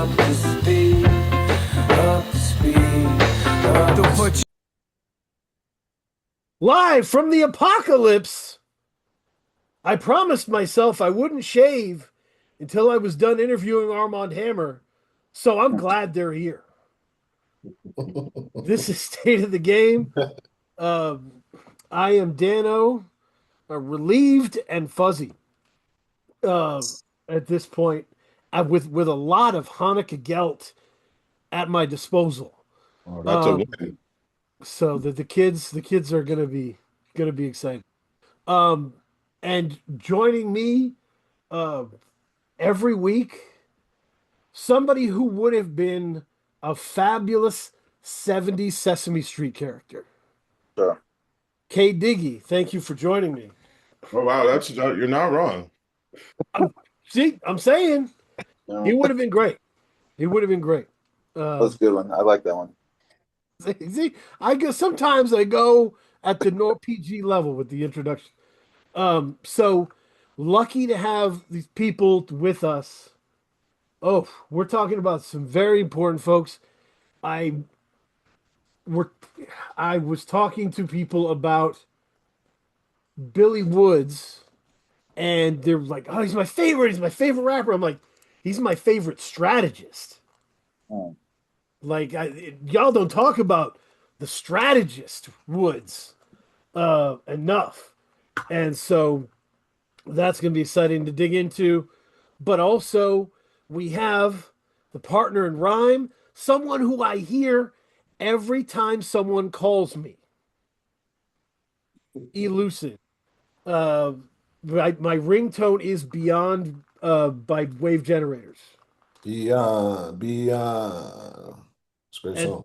up to speed, up to speed, up to speed. Live from the apocalypse, I promised myself I wouldn't shave until I was done interviewing Armand Hammer, so I'm glad they're here. This is State of the Game. Uh, I am Dano, relieved and fuzzy uh, at this point, with a lot of Hanukkah gelt at my disposal. Oh, that's a Um, win. so that the kids are gonna be excited. Um, and joining me uh, every week, somebody who would have been a fabulous 70s Sesame Street character. Sure. Kay Diggy, thank you for joining me. Oh wow, you're not wrong. I'm saying he No, would have been great. He would have been great. that's a good one. I like that one. See, I guess sometimes I go at the no PG level with the introduction. So lucky to have these people with us. Oh, we're talking about some very important folks. I were I was talking to people about Billy Woods, and they're like, "Oh, he's my favorite. He's my favorite rapper." I'm like, "He's my favorite strategist." Hmm. Like, y'all don't talk about the strategist Woods enough, and so that's going to be exciting to dig into. But also, we have the partner in rhyme, someone who I hear every time someone calls me. Elucid. Uh, my ringtone is Beyond by Wave Generators. Beyond. It's a great And song.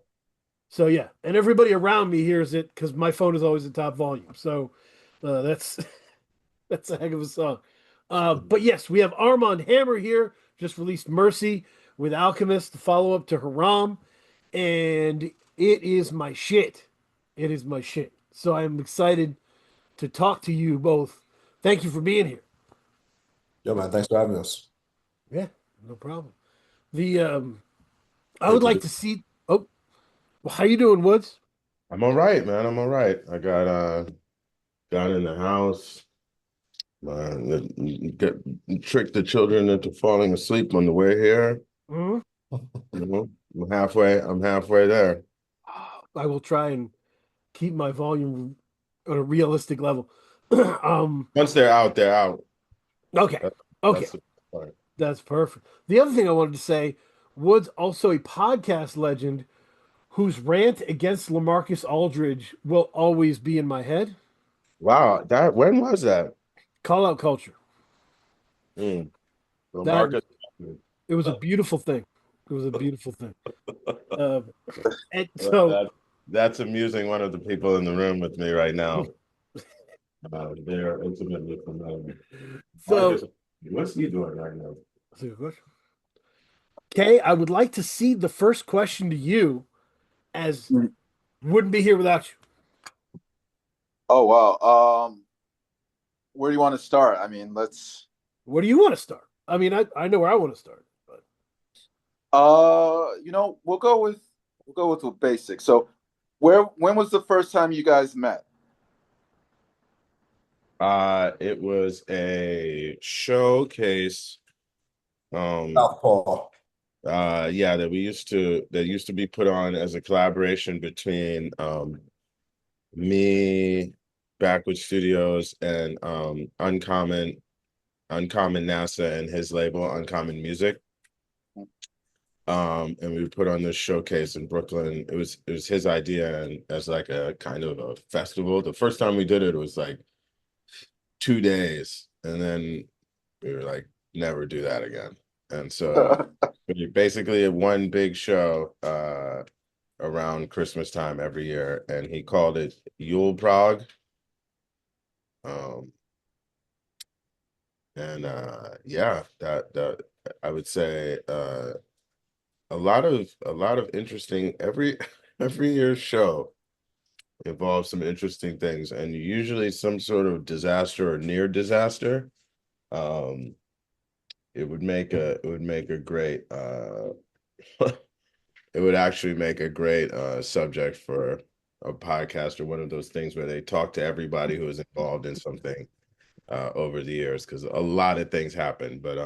so, yeah, and everybody around me hears it because my phone is always at top volume. So that's that's a heck of a song. But yes, we have Armand Hammer here, just released Mercy with Alchemist, the follow up to Haram. And it is my shit. It is my shit. So I'm excited to talk to you both. Thank you for being here. Yo, man, thanks for having us. Yeah, no problem. The I Great would to like do. to see. Oh, well, how you doing, Woods? I'm all right, man. I'm all right. I got in the house. Get tricked the children into falling asleep on the way here. Mhm. You know, I'm halfway there. I will try and keep my volume on a realistic level. Once they're out, they're out. Okay, That, okay, that's the part. that's perfect. The other thing I wanted to say, Woods also a podcast legend whose rant against LaMarcus Aldridge will always be in my head. Wow, when was that? Call out culture. Mm. Well, That Marcus. it was a beautiful thing. It was a beautiful thing. Uh, and Well, so that's amusing one of the people in the room with me right now. They're intimately familiar. so Marcus, what's he doing right now? that's a good question. Okay, I would like to cede the first question to you, as Mm. wouldn't be here without you. Oh wow. Where do you want to start? I mean, let's. Where do you want to start? I mean, I know where I want to start, but We'll go with the basics. So, when was the first time you guys met? It was a showcase. Southpaw. Yeah, that used to be put on as a collaboration between me, Backward Studios, and Uncommon NASA and his label, Uncommon Music. And we put on this showcase in Brooklyn. It was his idea, and as like a kind of a festival. The first time we did it, it was like 2 days, and then we were like, never do that again. And so we basically had one big show around Christmas time every year, and he called it Yule Prague. Um, and yeah, that I would say a lot of interesting every year's show involves some interesting things, and usually some sort of disaster or near disaster. Um, it would make a great it would actually make a great subject for a podcast or one of those things where they talk to everybody who is involved in something over the years, because a lot of things happen. But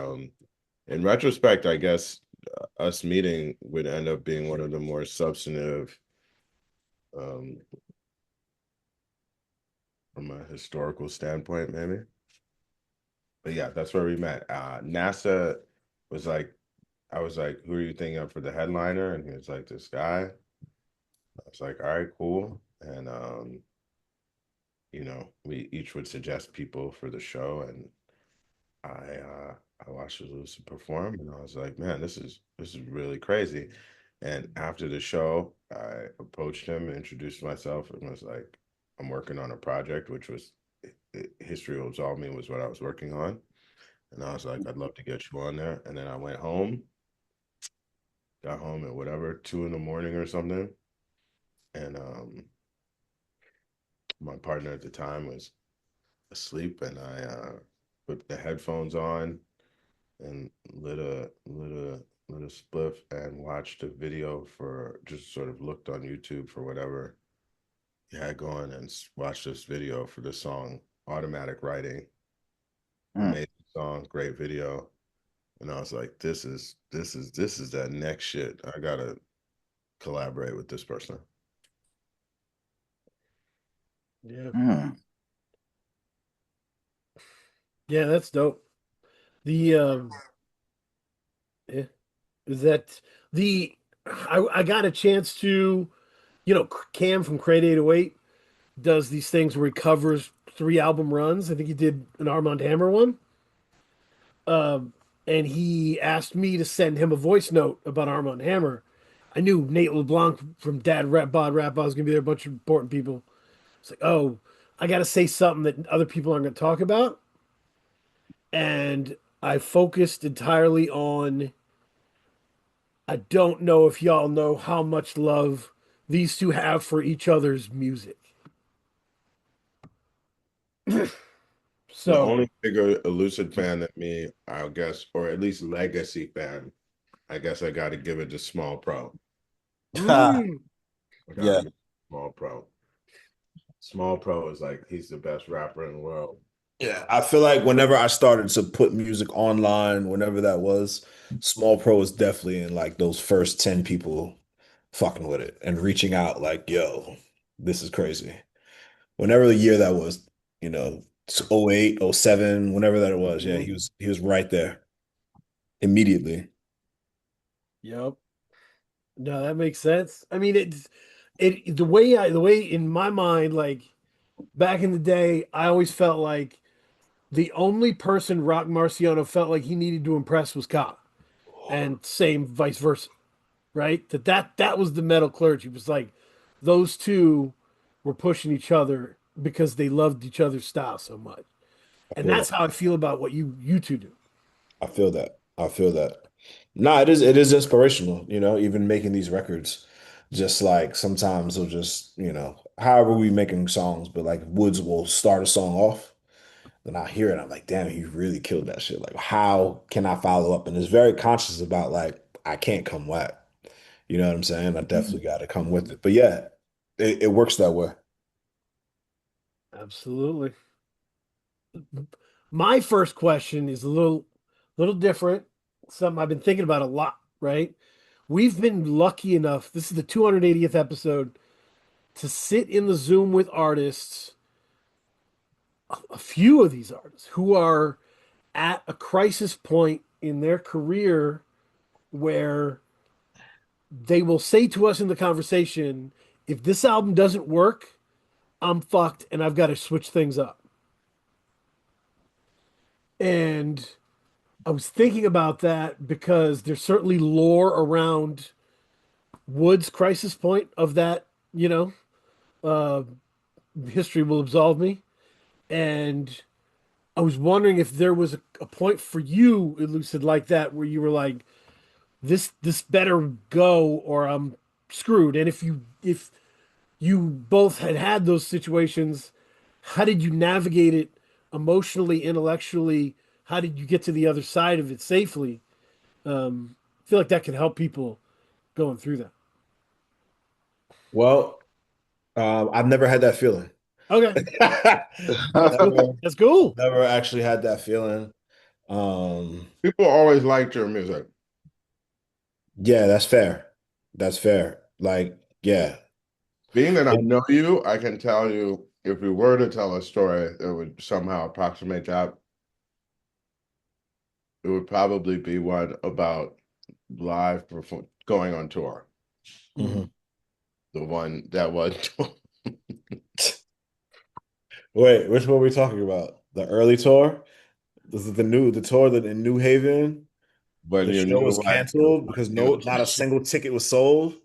in retrospect, I guess us meeting would end up being one of the more substantive um, from a historical standpoint, maybe. But yeah, that's where we met. NASA was like, I was like, who are you thinking of for the headliner? And he was like, this guy. I was like, all right, cool. And we each would suggest people for the show, and I watched Lucy perform, and I was like, man, this is really crazy. And after the show, I approached him and introduced myself and was like, I'm working on a project, which was History Will Absolve Me was what I was working on. And I was like, I'd love to get you on there. And then I went home, got home at whatever, 2 in the morning or something. And my partner at the time was asleep, and I put the headphones on and lit a spliff and watched a video, for just sort of looked on YouTube for whatever he had going, and watched this video for the song Automatic Writing. Amazing song, great video. And I was like, this is that next shit. I gotta collaborate with this person. Yeah. Mm. Yeah, that's dope. The yeah, is that the I got a chance to, Cam from Crate 808 does these things where he covers 3 album runs. I think he did an Armand Hammer one. Um, and he asked me to send him a voice note about Armand Hammer. I knew Nate LeBlanc from Dad Rap Bod Rap. I was gonna be there, a bunch of important people. It's like, oh, I got to say something that other people aren't going to talk about. And I focused entirely on, I don't know if y'all know how much love these two have for each other's music. The So, only bigger Elucid fan than me, I guess, or at least legacy fan, I guess I got to give it to Small Pro. mm, I got to Yeah. give it to Small Pro. Small Pro is like, he's the best rapper in the world. Yeah, I feel like whenever I started to put music online, whenever that was, Small Pro was definitely in like those first 10 people fucking with it and reaching out like, yo, this is crazy. Whenever the year that was, you know, it's 08, 07, whenever that it was, yeah, mhm, he was right there immediately. yep. No, that makes sense. I mean, the way in my mind, like back in the day, I always felt like the only person Rock Marciano felt like he needed to impress was Ka, and same vice versa, right? That was the metal clergy. It was like those two were pushing each other because they loved each other's style so much, I and feel that. that's how I feel about what you two do. I feel that. I feel that. Nah, it is inspirational, even making these records. Just like sometimes they'll just, however we making songs, but like Woods will start a song off, then I hear it, I'm like, damn, he really killed that shit. Like, how can I follow up? And it's very conscious about like, I can't come whack. You know what I'm saying? I definitely got to come with it. But yeah, it works that way. Absolutely. My first question is a little different. Something I've been thinking about a lot, right? We've been lucky enough. This is the 280th episode to sit in the Zoom with artists, a few of these artists who are at a crisis point in their career where they will say to us in the conversation, if this album doesn't work, I'm fucked and I've got to switch things up. And I was thinking about that because there's certainly lore around Wood's crisis point of that, uh, history will absolve me. And I was wondering if there was a point for you, Elucid, like that, where you were like, this better go or I'm screwed. And if you both had those situations, how did you navigate it emotionally, intellectually? How did you get to the other side of it safely? I feel like that can help people going through that? Well, I've never had that feeling. Okay, that's cool. Never, That's cool. never actually had that feeling. Um, People always liked your music. yeah, that's fair. That's fair. Like, yeah. Being that I It- know you, I can tell you if we were to tell a story that would somehow approximate that, it would probably be one about going on tour. Mhm. The one that was Wait, which one are we talking about? The early tour? This is the tour that in New Haven. when The you show knew was like canceled because not a single ticket was sold.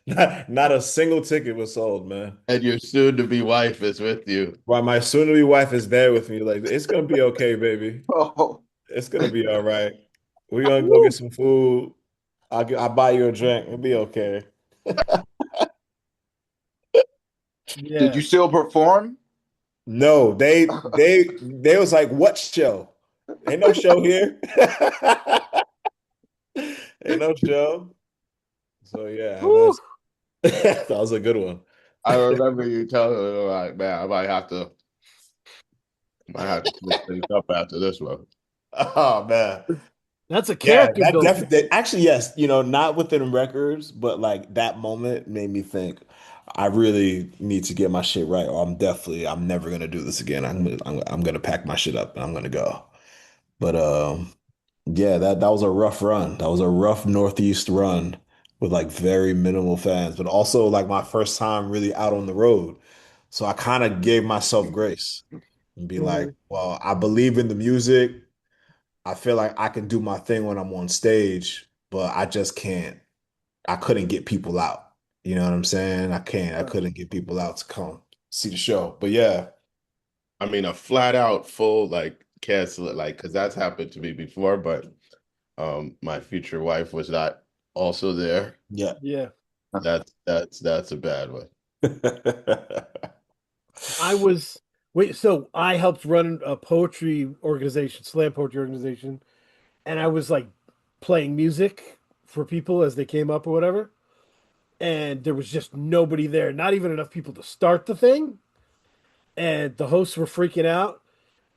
Not a single ticket was sold, man. and your soon-to-be wife is with you. While my soon-to-be wife is there with me, like it's gonna be okay, baby. Oh, It's gonna be all right. We're gonna go get Woo. some food. I'll buy you a drink. It'll be okay. did Yeah. you still perform? No, they was like, what show? Ain't no show here. Ain't no show. So yeah, Woo. that was a good one. I remember you telling me like, man, I might have to switch things up after this one. Oh man. That's a Yeah, character that builder. definitely actually yes, not within records, but like that moment made me think I really need to get my shit right, or I'm never gonna do this again. I'm gonna pack my shit up and I'm gonna go. But yeah, that was a rough run. That was a rough Northeast run with like very minimal fans, but also like my first time really out on the road. So I kind of gave myself grace and be like, Mhm. well, I believe in the music. I feel like I can do my thing when I'm on stage, but I just can't. I couldn't get people out. You know what I'm saying? I Right. couldn't get people out to come see the show. But yeah, I mean, a flat out full like cancel, like, because that's happened to me before, but my future wife was not also there. yeah. Yeah. That's a bad one. I was wait, so I helped run a poetry organization, slam poetry organization, and I was like playing music for people as they came up or whatever. And there was just nobody there, not even enough people to start the thing. And the hosts were freaking out,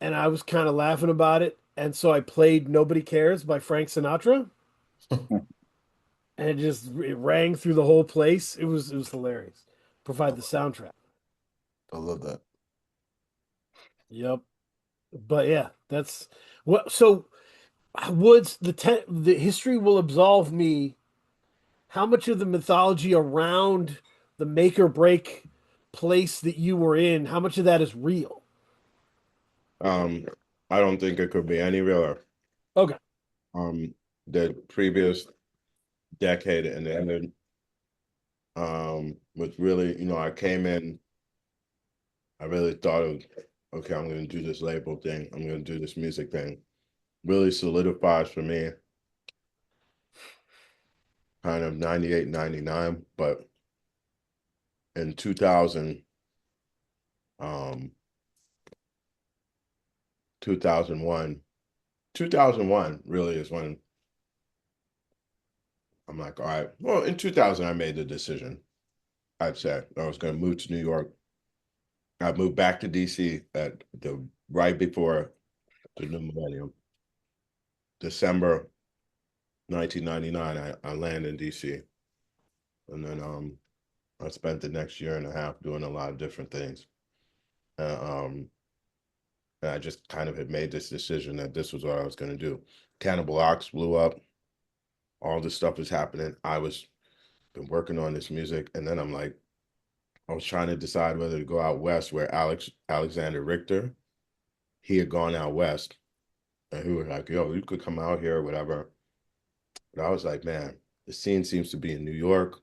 and I was kind of laughing about it. And so I played Nobody Cares by Frank Sinatra, and it rang through the whole place. It was hilarious. Provide the soundtrack. I love that. Yep. But yeah, that's what so Woods, the history will absolve me. How much of the mythology around the make or break place that you were in, how much of that is real? Um, I don't think it could be any realer. Okay. The previous decade and ended was really, I came in, I really thought of, okay, I'm gonna do this label thing, I'm gonna do this music thing. Really solidifies for me kind of 98, 99, but in 2000, um, 2001, 2001 really is when I'm like, all right, well, in 2000, I made the decision. I'd say I was going to move to New York. I moved back to DC at the right before the new millennium, December 1999. I landed in DC, and then I spent the next year and a half doing a lot of different things. Uh, um, and I just kind of had made this decision that this was what I was going to do. Cannibal Ox blew up. All this stuff was happening. I was been working on this music, and then I'm like, I was trying to decide whether to go out west where Alexander Richter, he had gone out west, and he was like, yo, you could come out here or whatever. But I was like, man, the scene seems to be in New York.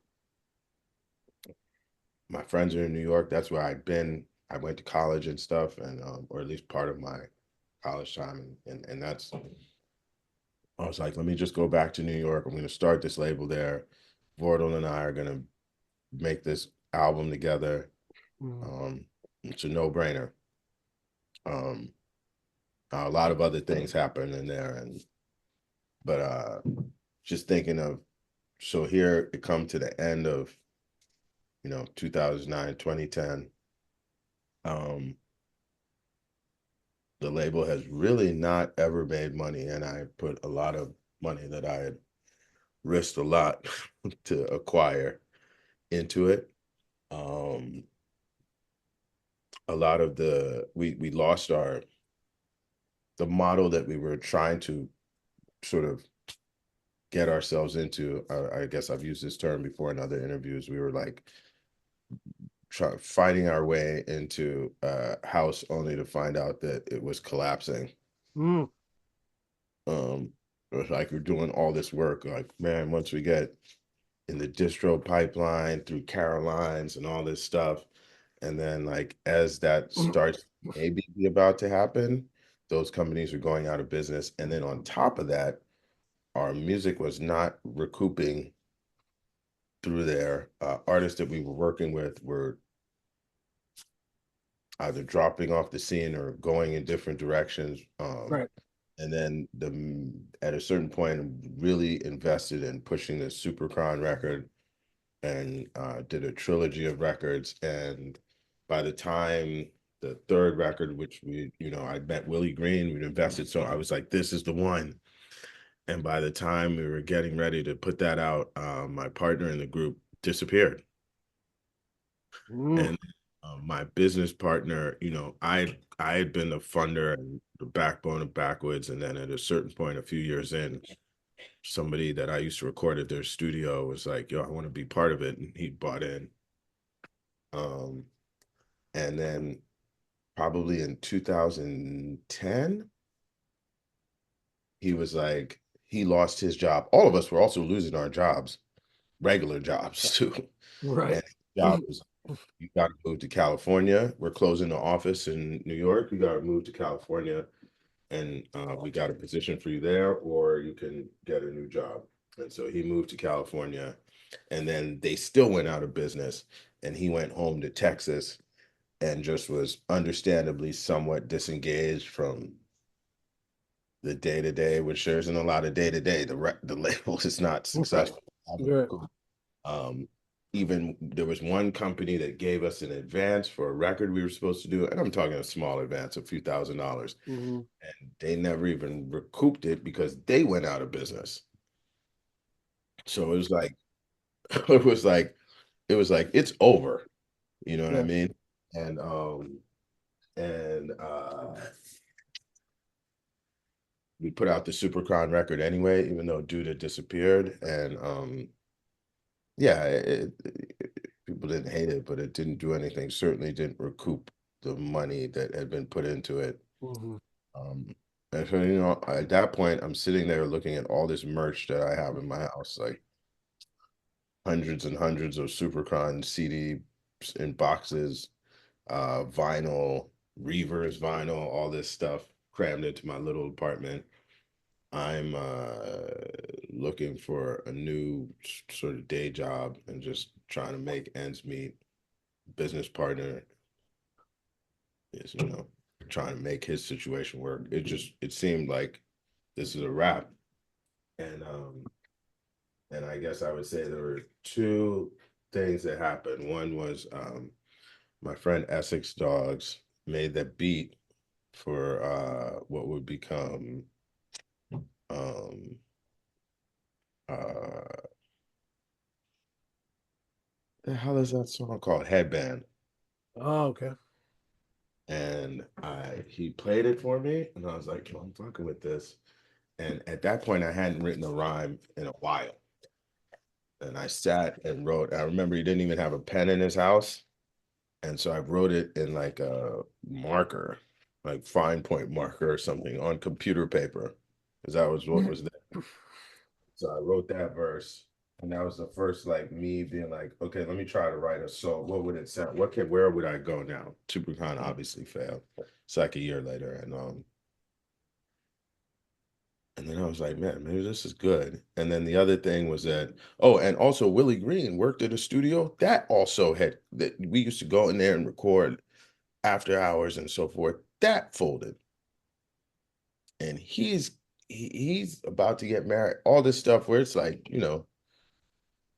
My friends are in New York. That's where I'd been. I went to college and stuff, and or at least part of my college time, and that's. I was like, let me just go back to New York. I'm going to start this label there. Vordel and I are going to make this album together. Mhm. It's a no-brainer. Um, a lot of other things happen in there, but just thinking of, so here it come to the end of, 2009, 2010. The label has really not ever made money, and I put a lot of money that I had risked a lot to acquire into it. A lot of we lost the model that we were trying to sort of get ourselves into. I guess I've used this term before in other interviews. We were like fighting our way into a house only to find out that it was collapsing. Mm. It was like we're doing all this work, like, man, once we get in the distro pipeline through Carolines and all this stuff, and then like as that starts maybe be about to happen, those companies are going out of business. And then on top of that, our music was not recouping through there. Artists that we were working with were either dropping off the scene or going in different directions. Right. And then at a certain point, really invested in pushing the Supercron record and did a trilogy of records. And by the time the third record, which I met Willie Green, we'd invested. So I was like, this is the one. And by the time we were getting ready to put that out, my partner in the group disappeared. Mm. And my business partner, I had been the funder and the backbone of Backwoods. And then at a certain point, a few years in, somebody that I used to record at their studio was like, yo, I want to be part of it. And he bought in. And then probably in 2010, he was like, he lost his job. All of us were also losing our jobs, regular jobs too. Right. And his job was, you got to move to California. We're closing the office in New York. You got to move to California, and we got a position for you there, or you can get a new job. And so he moved to California, and then they still went out of business, and he went home to Texas and just was understandably somewhat disengaged from the day to day, which there isn't a lot of day to day. The label is not successful. Right. Um, Even there was one company that gave us an advance for a record we were supposed to do, and I'm talking a small advance, a few $1,000s, Mm-hmm. and they never even recouped it because they went out of business. So it was like, it was like, it's over. You know what I Yeah. mean? And we put out the Supercron record anyway, even though Duda disappeared. And yeah, people didn't hate it, but it didn't do anything. Certainly didn't recoup the money that had been put into it. Mm-hmm. Um, and so, at that point, I'm sitting there looking at all this merch that I have in my house, like hundreds and hundreds of Supercon CD in boxes, vinyl, Reavers vinyl, all this stuff crammed into my little apartment. I'm looking for a new sort of day job and just trying to make ends meet. Business partner is, trying to make his situation work. It seemed like this is a wrap. And I guess I would say there were two things that happened. One was my friend Essex Dogs made the beat for what would become um uh the hell is that song called? Headband. Oh, okay. And he played it for me, and I was like, yo, I'm fucking with this. And at that point, I hadn't written a rhyme in a while. And I sat and wrote. I remember he didn't even have a pen in his house. And so I wrote it in like a marker, like fine point marker or something on computer paper, because that was what was there. So I wrote that verse. And that was the first like me being like, okay, let me try to write a song. What would it sound? Where would I go now? Supercon obviously failed. It's like a year later. And then I was like, man, maybe this is good. And then the other thing was that, oh, and also Willie Green worked at a studio that also had that we used to go in there and record after hours and so forth. That folded. And he's about to get married. All this stuff where it's like,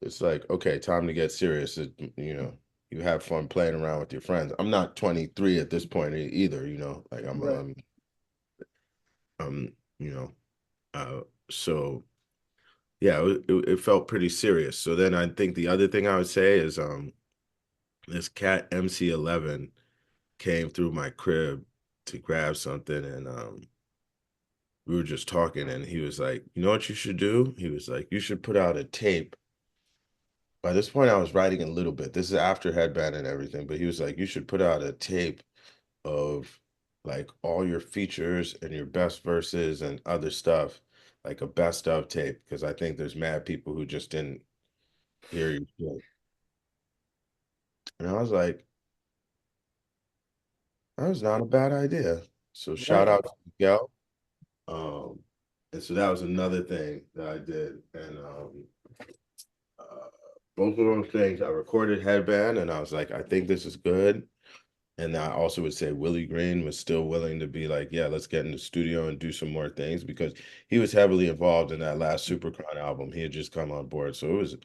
it's like, okay, time to get serious. You have fun playing around with your friends. I'm not 23 at this point either, like Right. um, you know, uh, so yeah, it felt pretty serious. So then I think the other thing I would say is, this cat MC11 came through my crib to grab something, and we were just talking, and he was like, you know what you should do? He was like, you should put out a tape. By this point, I was writing a little bit. This is after Headband and everything, but he was like, you should put out a tape of like all your features and your best verses and other stuff, like a best of tape, because I think there's mad people who just didn't hear you play. And I was like, that was not a bad idea. So shout Right. out to Miguel. Um, and so that was another thing that I did. And uh, both of those things, I recorded Headband, and I was like, I think this is good. And I also would say Willie Green was still willing to be like, yeah, let's get in the studio and do some more things, because he was heavily involved in that last Supercron album. He had just come on board. So it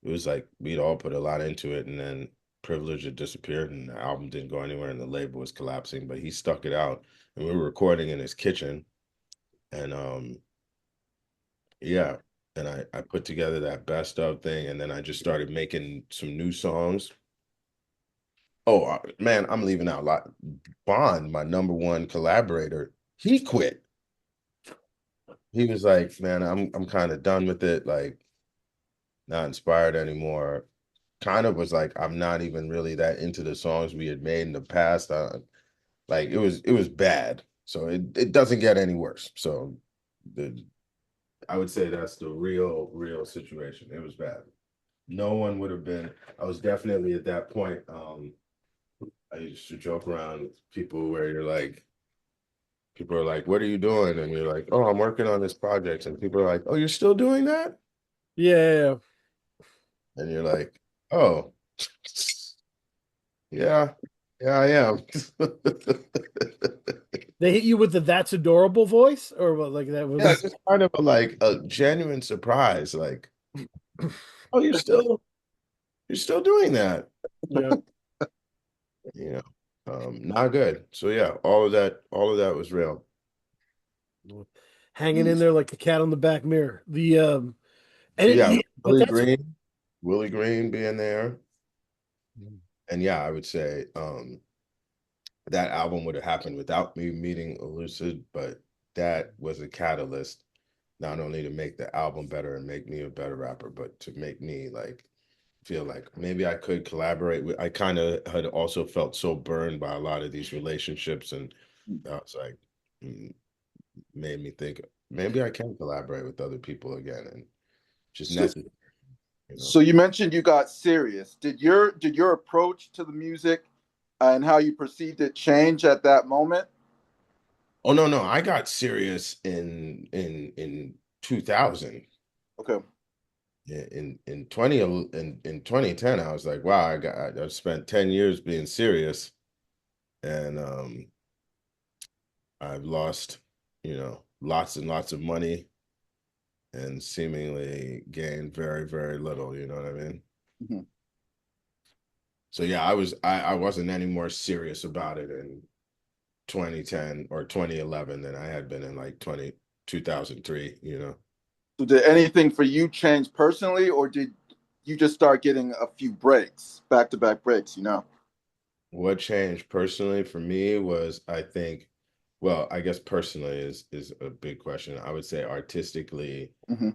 was like we'd all put a lot into it, and then Privilege had disappeared and the album didn't go anywhere and the label was collapsing, but he stuck it out, and we were recording in his kitchen. And yeah, and I put together that best of thing, and then I just started making some new songs. Oh man, I'm leaving out a lot. Bond, my number one collaborator, he quit. He was like, man, I'm kind of done with it, like not inspired anymore. Kind of was like, I'm not even really that into the songs we had made in the past. Like it was bad. So it doesn't get any worse. So the I would say that's the real situation. It was bad. No one would have been. I was definitely at that point. I used to joke around with people where people are like, "What are you doing?" And you're like, "Oh, I'm working on this project." And people are like, "Oh, you're still doing that?" Yeah. And you're like, "Oh, yeah, yeah, I am." They hit you with the "That's adorable" voice, or what? Like that Yeah, was. just kind of like a genuine surprise, like, "Oh, you're still doing that?" Yeah. Not good. So yeah, all of that was real. Hanging in there like the cat on the back mirror. So yeah, but Willie that's Green, Willie Green being there. And yeah, I would say that album would have happened without me meeting Elucid, but that was a catalyst not only to make the album better and make me a better rapper, but to make me like feel like maybe I could collaborate with. I kind of had also felt so burned by a lot of these relationships, and I was like, mm, made me think maybe I can collaborate with other people again, and just So, necessary, you know. so you mentioned you got serious. Did your approach to the music and how you perceived it change at that moment? Oh no, I got serious in 2000. Okay. In 20 in 2010, I was like, wow, I spent 10 years being serious, and I've lost, lots and lots of money and seemingly gained very, very little, you know what I mean? Mhm. So yeah, I wasn't any more serious about it in 2010 or 2011 than I had been in like 2003, you know. So did anything for you change personally, or did you just start getting a few breaks, back to back breaks, you know? What changed personally for me was, I think, well, I guess personally is a big question. I would say artistically, Hmm.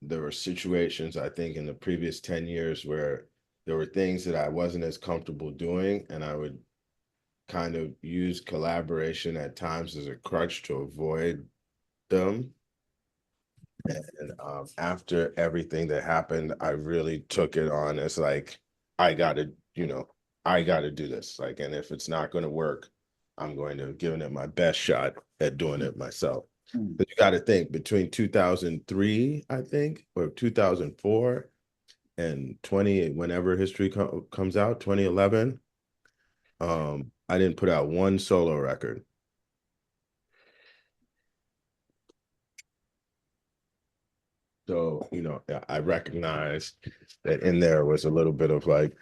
there were situations I think in the previous 10 years where there were things that I wasn't as comfortable doing, and I would kind of use collaboration at times as a crutch to avoid them. And after everything that happened, I really took it on as like, I gotta, I gotta do this. Like, and if it's not gonna work, I'm going to give it my best shot at doing it myself. But you got to think between 2003, I think, or 2004 and 20, whenever history comes out, 2011, I didn't put out one solo record. So, I recognized that in there was a little bit of like,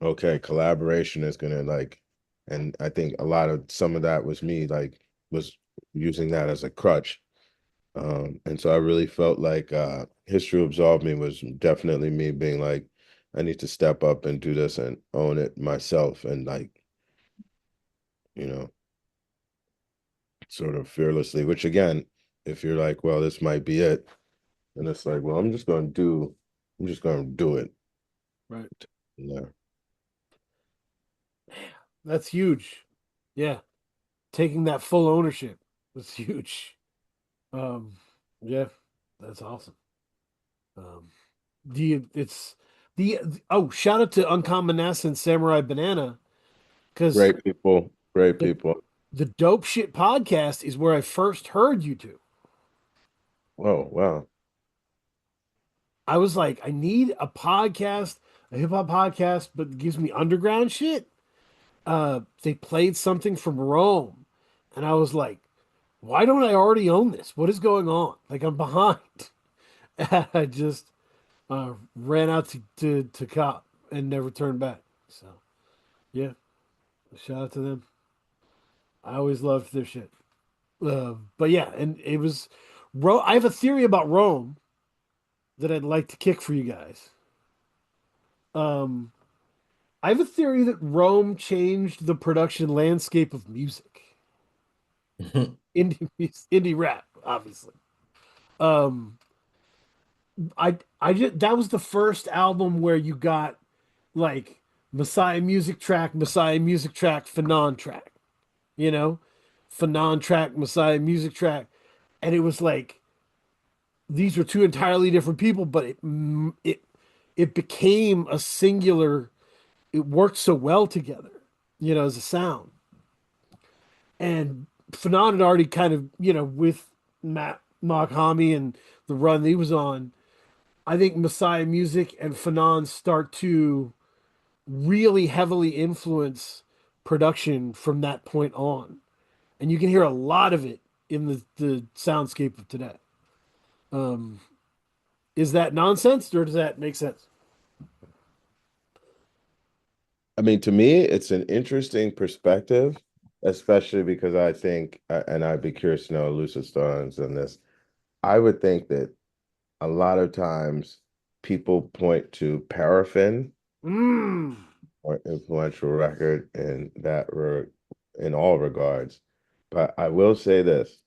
okay, collaboration is gonna like, and I think a lot of some of that was me like was using that as a crutch. And so I really felt like History Absolved Me was definitely me being like, I need to step up and do this and own it myself and like, you know, sort of fearlessly, which again, if you're like, well, this might be it, and it's like, well, I'm just gonna do it. Right. Yeah. That's huge. Yeah. Taking that full ownership. That's huge. Um, yeah, that's awesome. Um, it's oh, shout out to Uncommon Nasa and Samurai Banana because Great people, great the people. the Dope Shit podcast is where I first heard you two. Oh, wow. I was like, I need a podcast, a hip hop podcast, but it gives me underground shit. They played something from Rome, and I was like, why don't I already own this? What is going on? Like I'm behind. I just ran out to cop and never turned back. So yeah, shout out to them. I always loved their shit. But yeah, and it was Rome. I have a theory about Rome that I'd like to kick for you guys. Um, I have a theory that Rome changed the production landscape of music, indie rap, obviously. Um, I just that was the first album where you got like Messiah music track, Fanon track, you know, Fanon track, Messiah music track, and it was like these were two entirely different people, but it became a singular. It worked so well together, as a sound. And Fanon had already kind of, with Matt Mokhami and the run that he was on. I think Messiah music and Fanon start to really heavily influence production from that point on. And you can hear a lot of it in the soundscape of today. Um, is that nonsense or does that make sense? I mean, to me, it's an interesting perspective, especially because I think, and I'd be curious to know Lucid Stone's on this. I would think that a lot of times people point to Paraffin Mm. or influential record in all regards. But I will say this,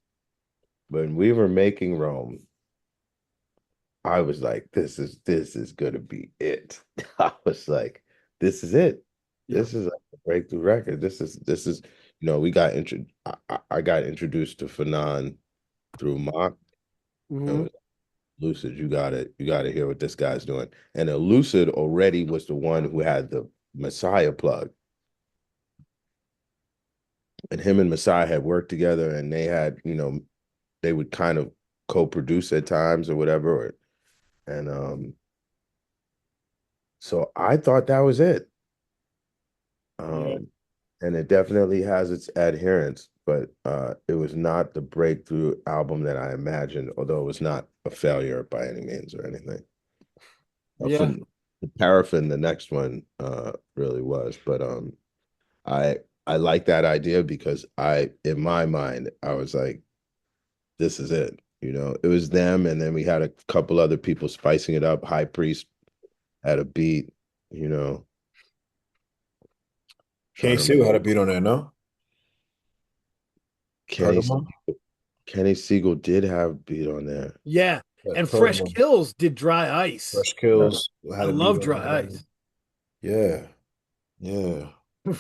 when we were making Rome, I was like, this is gonna be it. I was like, this is it. Yeah. This is like a breakthrough record. This is, we got I got introduced to Fanon through Mock. And Hmm. was Lucid, you gotta hear what this guy's doing. And Lucid already was the one who had the Messiah plug. And him and Messiah had worked together and they had, they would kind of co-produce at times or whatever. And so I thought that was it. Yeah. Um, and it definitely has its adherents, but it was not the breakthrough album that I imagined, although it was not a failure by any means or anything. Yeah. From the Paraffin, the next one really was, but I I like that idea because in my mind, I was like, this is it. It was them, and then we had a couple other people spicing it up. High Priest had a beat, you know, trying to KC remember. had a beat on there, no? Kenny Pergamon? Kenny Siegel did have a beat on there. Yeah. Yeah, And Fresh Pergamon. Kills did Dry Ice. Fresh Kills I had a beat love on Dry there. Ice. Yeah, yeah.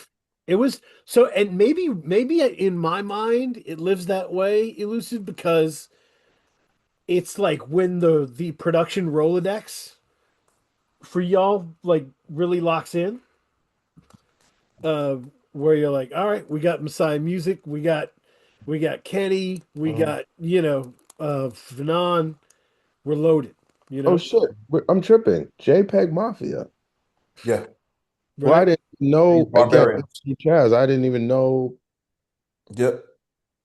It was so, and maybe in my mind it lives that way, Elusive, because it's like when the production Rolodex for y'all like really locks in, uh, where you're like, all right, we got Messiah music, we got Kenny, we got Fanon, we're loaded, Oh shit, I'm tripping. JPEG Mafia. Yeah. Well, I right? didn't These know again. barbarians. Chaz, I didn't even know. Yep.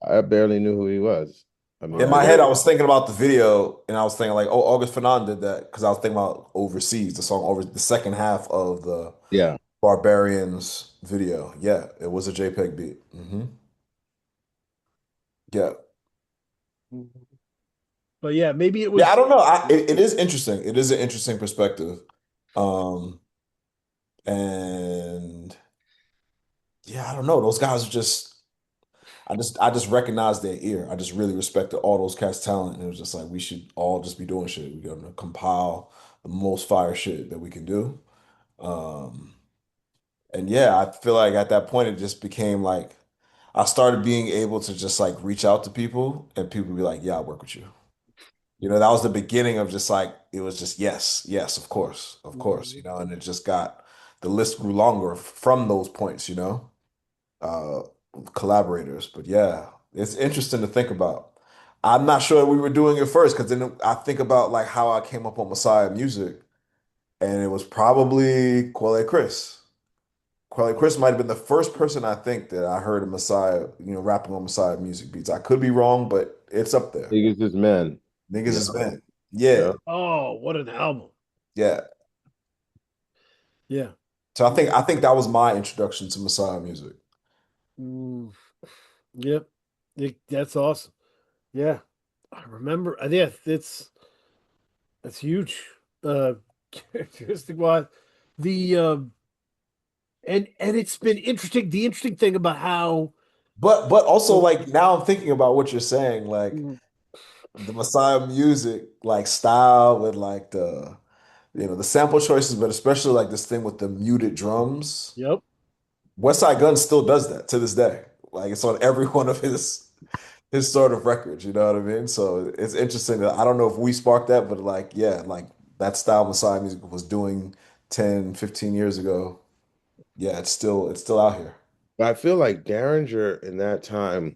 I barely knew who he was. I mean, In I my head, know. I was thinking about the video, and I was thinking like, "Oh, August Fanon did that," because I was thinking about Overseas, the song over the second half of the Yeah. Barbarians video. Yeah, it was a JPEG beat. Yeah, But yeah, maybe it yeah. I was. don't know. It is interesting. It is an interesting perspective. Um, and yeah, I don't know. Those guys are just. I just recognized their ear. I just really respected all those cats' talent, and it was just like we should all just be doing shit. We're gonna compile the most fire shit that we can do. Um, and yeah, I feel like at that point it just became like I started being able to just like reach out to people, and people be like, "Yeah, I'll work with you." That was the beginning of just like it was just yes, yes, of course, and it just got the list grew longer from those points. uh, collaborators. But yeah, it's interesting to think about. I'm not sure we were doing it first because then I think about like how I came up on Messiah music, and it was probably Quelle Chris. Quelle Chris might have been the first person I think that I heard a Messiah, rapping on Messiah music beats. I could be wrong, but it's up there. Niggas is men. Niggas You is know? been. Yeah, Yeah. Oh, what an album! yeah. Yeah. So I think that was my introduction to Messiah music. Mm, yep. That's awesome. Yeah. I remember. Yeah, that's huge. Uh, characteristic wise, the and it's been interesting. The interesting thing about how But also like now I'm thinking about what you're saying, like mm, the Messiah music like style with like the sample choices, but especially like this thing with the muted drums. yep. West Side Gun still does that to this day. Like it's on every one of his sort of records, you know what I mean? So it's interesting that I don't know if we sparked that, but like yeah, like that style Messiah music was doing 10, 15 years ago. Yeah, it's still out here. But I feel like Derringer in that time,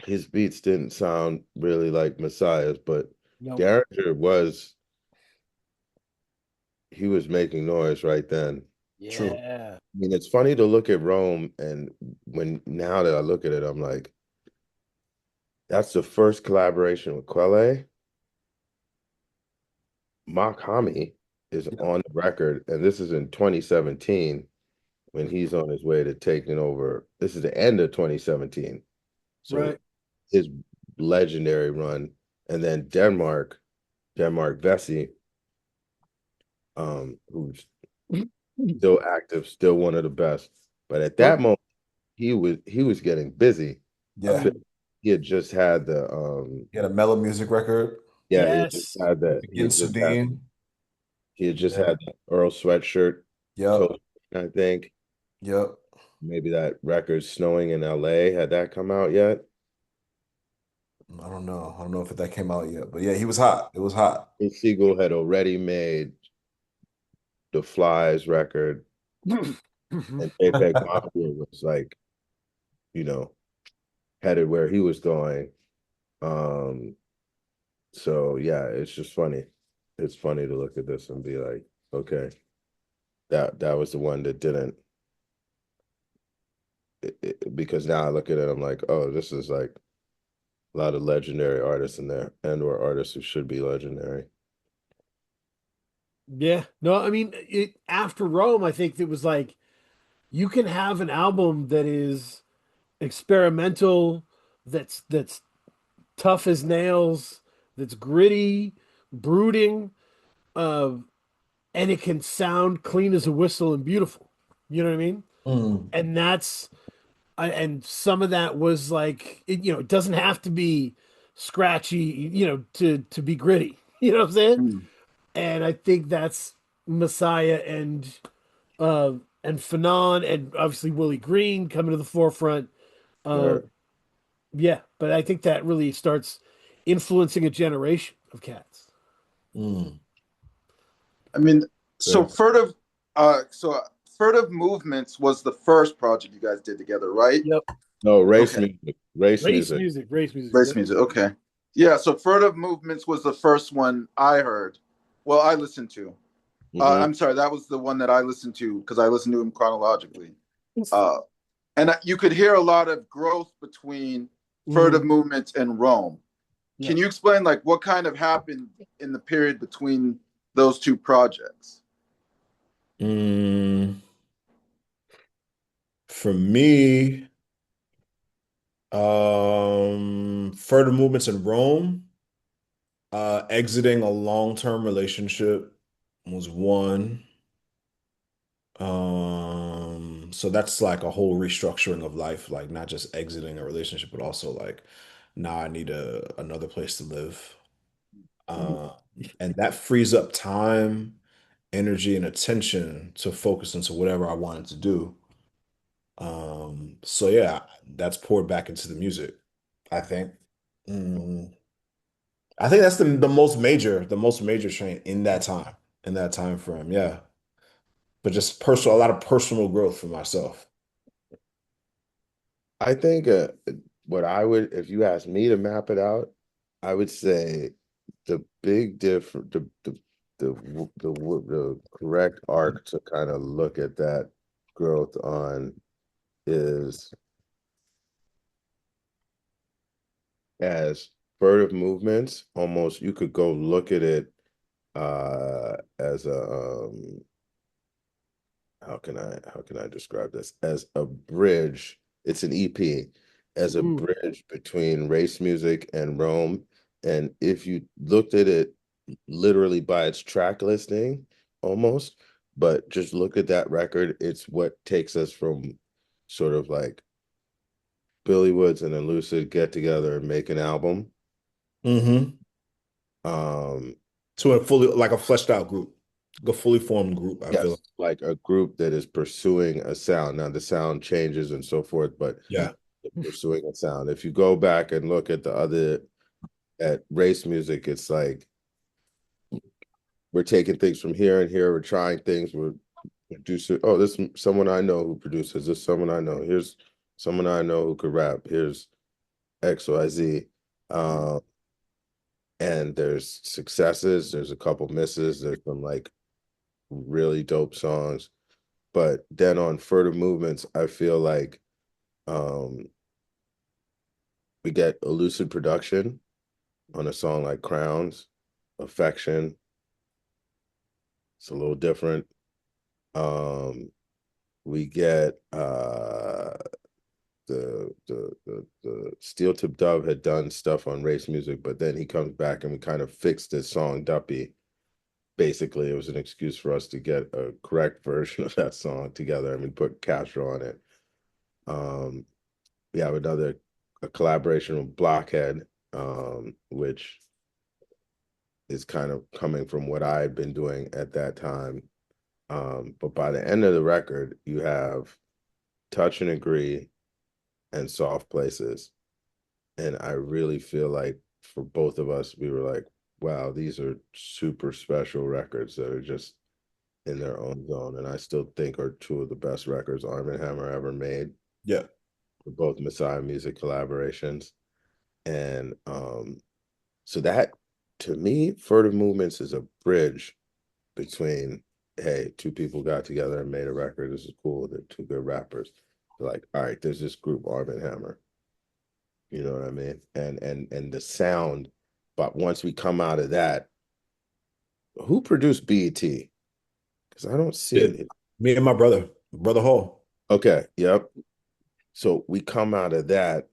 his beats didn't sound really like Messiah's, but Nope. Derringer he was making noise right then. True. Yeah. I mean, it's funny to look at Rome, and now that I look at it, I'm like, that's the first collaboration with Quelle. Makami is Yeah. on the record, and this is in 2017 when he's on his way to taking over. This is the end of 2017. So Right. his legendary run, and then Denmark Vesey, who's still active, still one of the best. But at Oh, that moment, he was getting busy. I Yeah. feel he had just had the He had a mellow music record. yeah, yes. Begin Sudin. he had just Yeah. had the Earl sweatshirt Yep. coat, I think. Yep. Maybe that record Snowing in LA, had that come out yet? I don't know. I don't know if that came out yet, but yeah, he was hot. It was hot. Siegel had already made the Flies record, and JPEG Mafia was like, you know, headed where he was going. Um, so yeah, it's just funny. It's funny to look at this and be like, okay, that was the one that didn't because now I look at it, I'm like, oh, this is like a lot of legendary artists in there and or artists who should be legendary. Yeah. No, I mean, after Rome, I think it was like you can have an album that is experimental, that's tough as nails, that's gritty, brooding, uh, and it can sound clean as a whistle and beautiful. You know what I mean? Mm, And and some of that was like it doesn't have to be scratchy, to be gritty. You know what I'm saying? Mm. And I think that's Messiah uh and Fanon and obviously Willie Green coming to the forefront. Uh Or yeah, but I think that really starts influencing a generation of cats. mm. I mean, so or Furtive Movements was the first project you guys did together, right? Yep. no Okay. race music. Race music. Race Yep. music. Okay. Yeah. So Furtive Movements was the first one I heard. Well, I listened to. Hmm. I'm sorry, that was the one that I listened to because I listened to him chronologically. Uh, and you could hear a lot of growth between Furtive Mhm. Movements and Rome. Can you explain like what kind of happened in the period between those two projects? Mm, for me, further movements in Rome, exiting a long-term relationship was one. So that's like a whole restructuring of life, like not just exiting a relationship, but also like, now I need another place to live. Uh, and that frees up time, energy, and attention to focus into whatever I wanted to do. So yeah, that's poured back into the music, I think. Mm, I think that's the most major change in that time frame. Yeah. But just personal, a lot of personal growth for myself. I think what I would, if you asked me to map it out, I would say the big difference, the correct arc to kind of look at that growth on is as furtive movements. Almost, you could go look at it as a how can I describe this? As a bridge. It's an EP, as a Mm. bridge between race music and Rome. And if you looked at it literally by its track listing, almost, but just look at that record, it's what takes us from sort of like Billy Woods and then Lucid get together and make an album. Hmm. Um, To a fully, like a fleshed out group, a fully formed group, I feel. yes, like a group that is pursuing a sound. Now the sound changes and so forth, but Yeah. pursuing a sound. If you go back and look at the other at race music, it's like we're taking things from here and here, we're trying things, we're producing. Oh, this is someone I know who produces, this is someone I know. Here's someone I know who could rap. Here's XYZ. And there's successes, there's a couple misses, there's some like really dope songs. But then on further movements, I feel like um we get a lucid production on a song like Crowns, Affection. It's a little different. Um, we get the Steel Tip Dove had done stuff on race music, but then he comes back and we kind of fixed this song Duppy. Basically, it was an excuse for us to get a correct version of that song together, and we put Castro on it. Um, we have a collaboration with Blockhead, which is kind of coming from what I had been doing at that time. But by the end of the record, you have Touch and Agree and Soft Places. And I really feel like for both of us, we were like, wow, these are super special records that are just in their own zone. And I still think are two of the best records Armand Hammer ever made Yeah. for both Messiah music collaborations. And so that to me, Furtive Movements is a bridge between, hey, two people got together and made a record. This is cool. They're two good rappers. They're like, all right, there's this group, Armand Hammer. You know what I mean? And the sound, but once we come out of that, who produced BET? Because I don't see Yeah. it. Me and my brother Hall. Okay, yep. So we come out of that,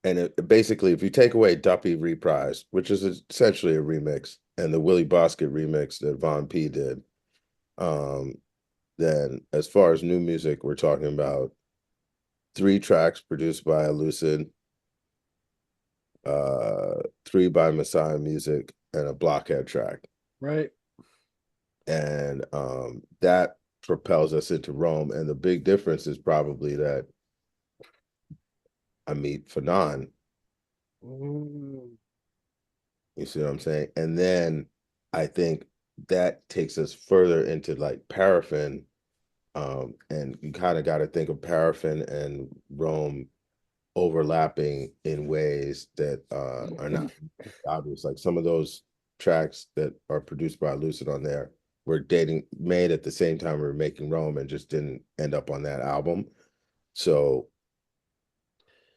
and basically, if you take away Duppy Reprise, which is essentially a remix, and the Willie Bosket remix that Von P did, um, then as far as new music, we're talking about 3 tracks produced by Lucid, 3 by Messiah Music, and a Blockhead track. Right. And that propels us into Rome. And the big difference is probably that I meet Fanon. Mm. You see what I'm saying? And then I think that takes us further into like Paraffin. And you kind of got to think of Paraffin and Rome overlapping in ways that are not obvious. Like some of those tracks that are produced by Lucid on there were dating made at the same time we were making Rome and just didn't end up on that album. So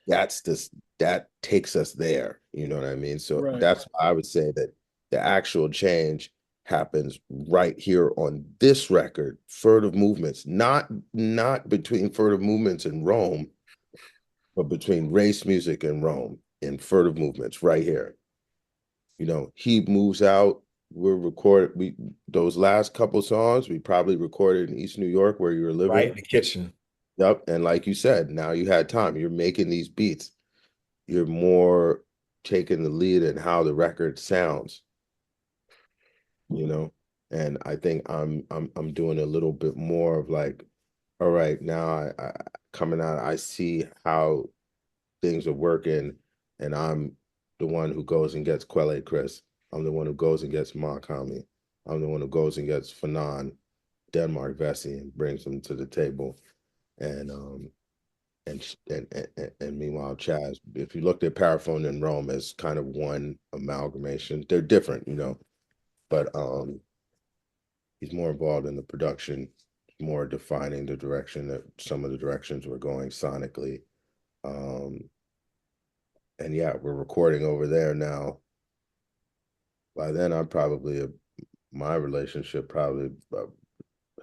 that takes us there. You know what I mean? So Right. that's why I would say that the actual change happens right here on this record, Furtive Movements, not between Furtive Movements and Rome, but between Race Music and Rome in Furtive Movements right here. You know, he moves out. We those last couple songs we probably recorded in East New York where you were Right living. in the kitchen. Yep. And like you said, now you had time. You're making these beats. You're more taking the lead in how the record sounds, you know. And I think I'm doing a little bit more of like, all right, now I coming out, I see how things are working, and I'm the one who goes and gets Quelle Chris. I'm the one who goes and gets Markami. I'm the one who goes and gets Fanon, Denmark Vesey, and brings them to the table. And and meanwhile, Chaz, if you looked at Paraphone and Rome as kind of one amalgamation, they're different, you know, but he's more involved in the production, more defining the direction that some of the directions we're going sonically. And yeah, we're recording over there now. By then, my relationship probably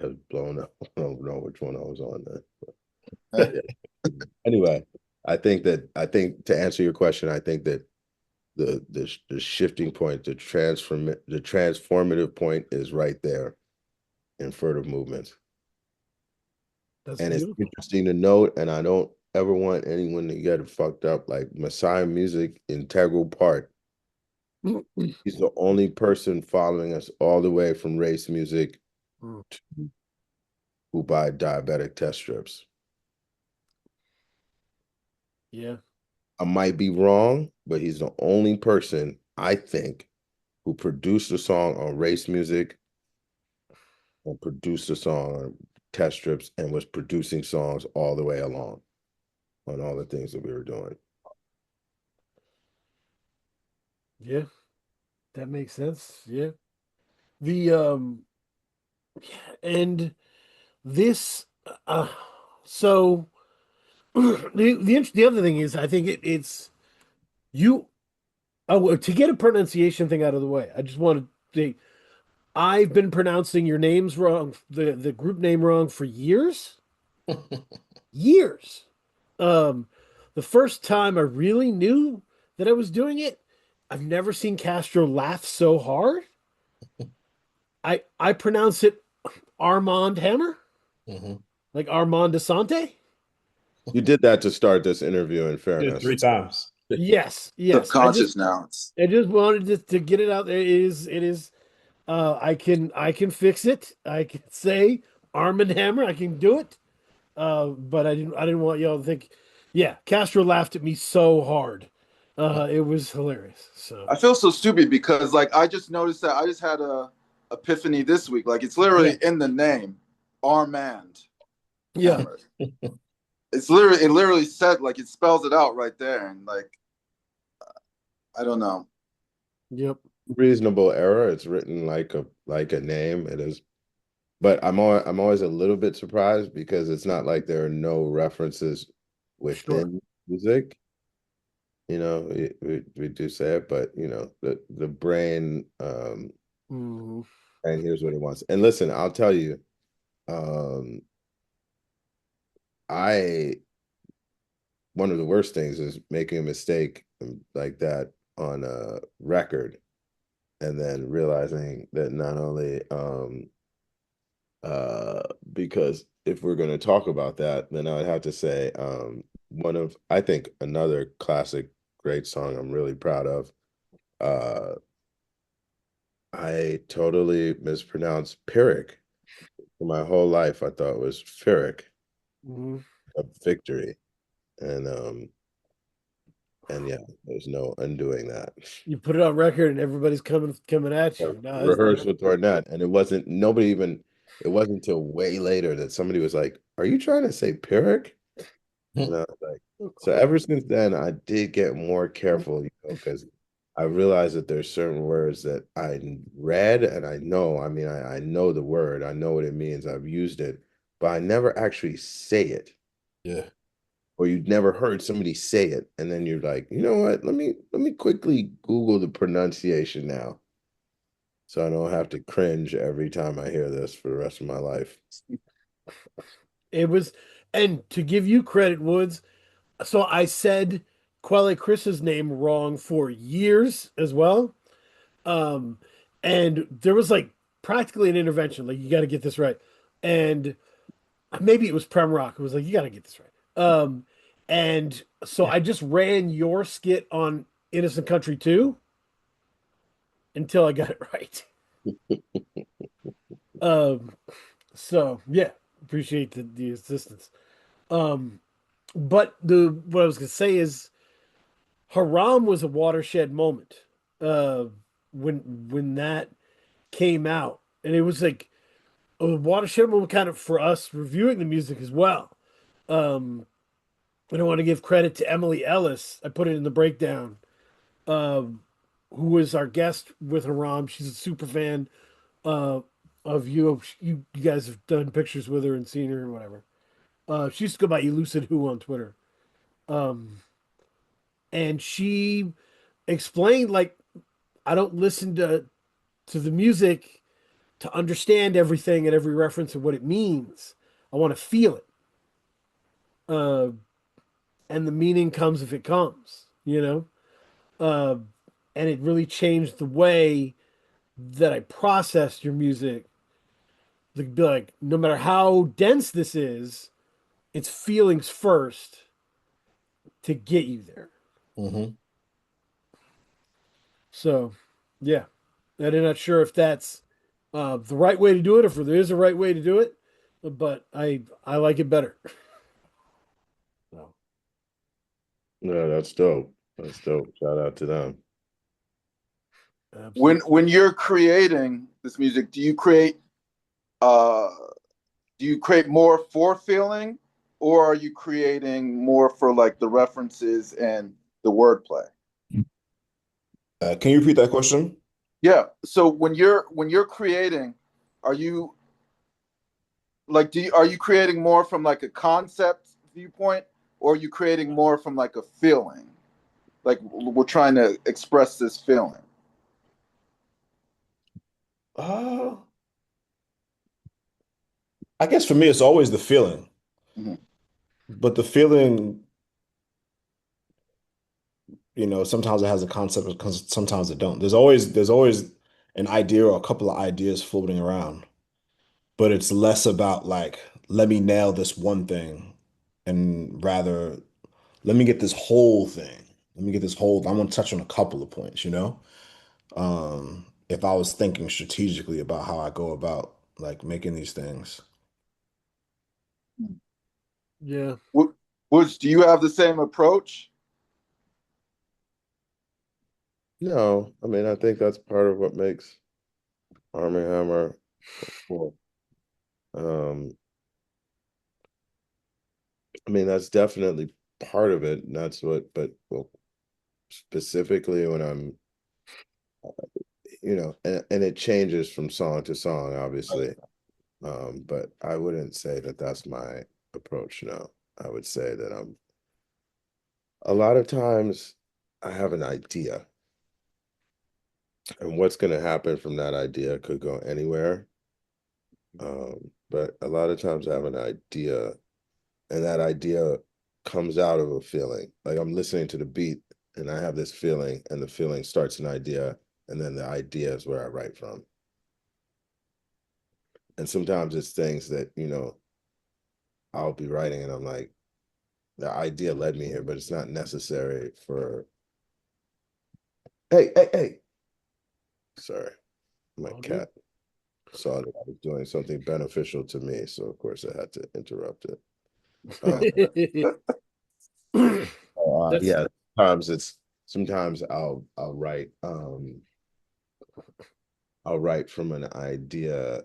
has blown up. I don't know which one I was on then. Yeah. Anyway, I think to answer your question, I think that the shifting point, the transformative point is right there in Furtive Movements. That's And it's beautiful. interesting to note, and I don't ever want anyone to get it fucked up, like Messiah Music, integral part. He's the only person following us all the way from Race Music Mm. to who buy diabetic test strips. Yeah. I might be wrong, but he's the only person I think who produced a song on Race Music and produced a song on test strips and was producing songs all the way along on all the things that we were doing. Yeah. That makes sense. Yeah. The and this so the other thing is I think it's you to get a pronunciation thing out of the way. I just want to say I've been pronouncing your names wrong, the group name wrong for years. Years. Um, the first time I really knew that I was doing it, I've never seen Castro laugh so hard. I pronounce it Armand Hammer, Mhm. like Armand Desante. You did that to start this interview, in Did fairness. 3 times. Yes, yes. Subconscious now. It's I just wanted to get it out there. It is I can fix it. I can say Armand Hammer. I can do it. But I didn't want y'all to think. Yeah, Castro laughed at me so hard. It was hilarious. So I feel so stupid because like I just noticed that I just had a epiphany this week. Like it's yeah, literally in the name, Armand yeah, Hammer. It literally said like it spells it out right there, and like I don't know. yep, Reasonable error. It's written like a name. It is, but I'm always a little bit surprised because it's not like there are no references sure. within music. You know, we do say it, but you know, the brain Mhm. and here's what it wants. And listen, I'll tell you, um, I one of the worst things is making a mistake like that on a record and then realizing that not only because if we're going to talk about that, then I would have to say one of I think another classic great song I'm really proud of. Uh I totally mispronounced Pyrrhic. For my whole life I thought it was Pyrrhic Mhm. of victory. And yeah, there's no undoing that. You put it on record, and everybody's coming at you. No, Rehearsed with Ornette, and it wasn't nobody even. It wasn't until way later that somebody was like, "Are you trying to say Pyrrhic?" And I was like, so ever since then, I did get more careful, you know, because I realized that there's certain words that I read and I know. I mean, I know the word, I know what it means, I've used it, but I never actually say it. Yeah. or you'd never heard somebody say it, and then you're like, you know what? Let me quickly Google the pronunciation now, so I don't have to cringe every time I hear this for the rest of my life. It was, and to give you credit, Woods, so I said Quelle Chris's name wrong for years as well. Um, and there was like practically an intervention, like you got to get this right. And maybe it was Prem Rock who was like, you got to get this right. And so I just ran your skit on Innocent Country 2 until I got it right. Um, so yeah, appreciate the assistance. Um, but the what I was gonna say is Haram was a watershed moment. Uh, when that came out, and it was like a watershed moment kind of for us reviewing the music as well. Um, and I want to give credit to Emily Ellis. I put it in the breakdown. Who was our guest with Haram? She's a super fan uh, of you. You guys have done pictures with her and seen her and whatever. She used to go by Elucid Who on Twitter. Um, and she explained like I don't listen to the music to understand everything and every reference and what it means. I want to feel it. Uh, and the meaning comes if it comes, you know? Uh, and it really changed the way that I processed your music. Like, be like, no matter how dense this is, it's feelings first to get you there. Mm-hmm. So, yeah. And I'm not sure if that's the right way to do it, or if there is a right way to do it, but I like it better. So, Yeah, that's dope. That's dope. Shout out to them. When you're creating this music, uh do you create more for feeling, or are you creating more for like the references and the wordplay? Can you repeat that question? Yeah. So when you're creating, are you like are you creating more from like a concept viewpoint, or are you creating more from like a feeling? Like we're trying to express this feeling. Uh, I guess for me, it's always the feeling, Mhm. but the feeling, sometimes it has a concept, sometimes it don't. There's always an idea or a couple of ideas floating around, but it's less about like, let me nail this one thing, and rather, let me get this whole thing. Let me get this whole. I want to touch on a couple of points, you know? If I was thinking strategically about how I go about like making these things. yeah. Woods, do you have the same approach? No, I mean, I think that's part of what makes Armand Hammer cool. Um, I mean, that's definitely part of it, and that's what, but well, specifically when I'm, and it changes from song to song, obviously. But I wouldn't say that that's my approach. No, I would say that a lot of times I have an idea, and what's going to happen from that idea could go anywhere. But a lot of times I have an idea, and that idea comes out of a feeling. Like I'm listening to the beat, and I have this feeling, and the feeling starts an idea, and then the idea is where I write from. And sometimes it's things that, I'll be writing, and I'm like, the idea led me here, but it's not necessary for. Hey, hey, hey! Sorry, my All good. cat saw that I was doing something beneficial to me, so of course I had to interrupt it. That's Yeah, sometimes I'll write from an idea,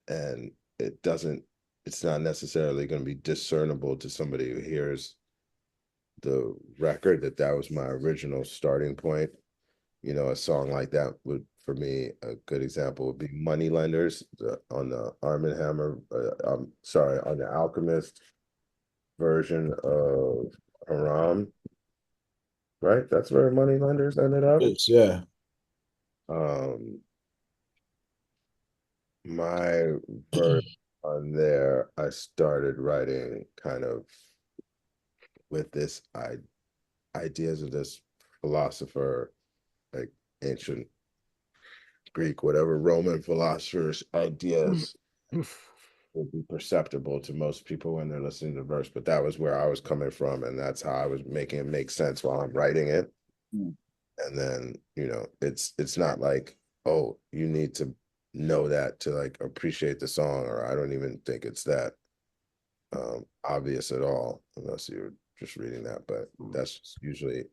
and it's not necessarily going to be discernible to somebody who hears the record that was my original starting point. A song like that would, for me, a good example would be Moneylenders on the Armand Hammer, sorry, on the Alchemist version of Haram, right? That's where Moneylenders ended up. Yes, yeah. Um, my verse on there, I started writing kind of with this ideas of this philosopher, like ancient Greek, whatever Roman philosophers' ideas would be perceptible to most people when they're listening to the verse. But that was where I was coming from, and that's how I was making it make sense while I'm writing it. Mm. And then, it's not like, oh, you need to know that to like appreciate the song, or I don't even think it's that obvious at all, unless you're just reading that. But that's just usually,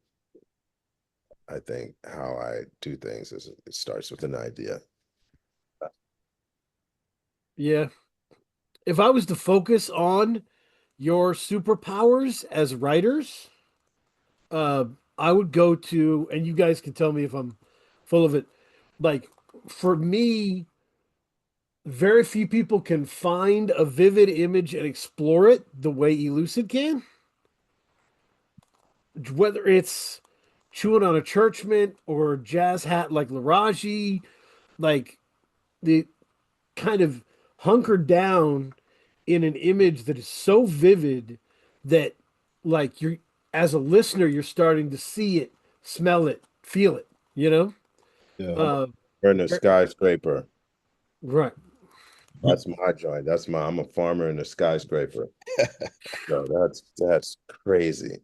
I think, how I do things is it starts with an idea. Yeah. If I was to focus on your superpowers as writers, uh, I would go to, and you guys can tell me if I'm full of it. Like for me, very few people can find a vivid image and explore it the way Elucid can. Whether it's chewing on a churchman or jazz hat like Laraji, like the kind of hunkered down in an image that is so vivid that like you're as a listener you're starting to see it, smell it, feel it, you know? Yeah. I'm Uh in a skyscraper. right. That's my joint. I'm a farmer in a skyscraper. So that's crazy.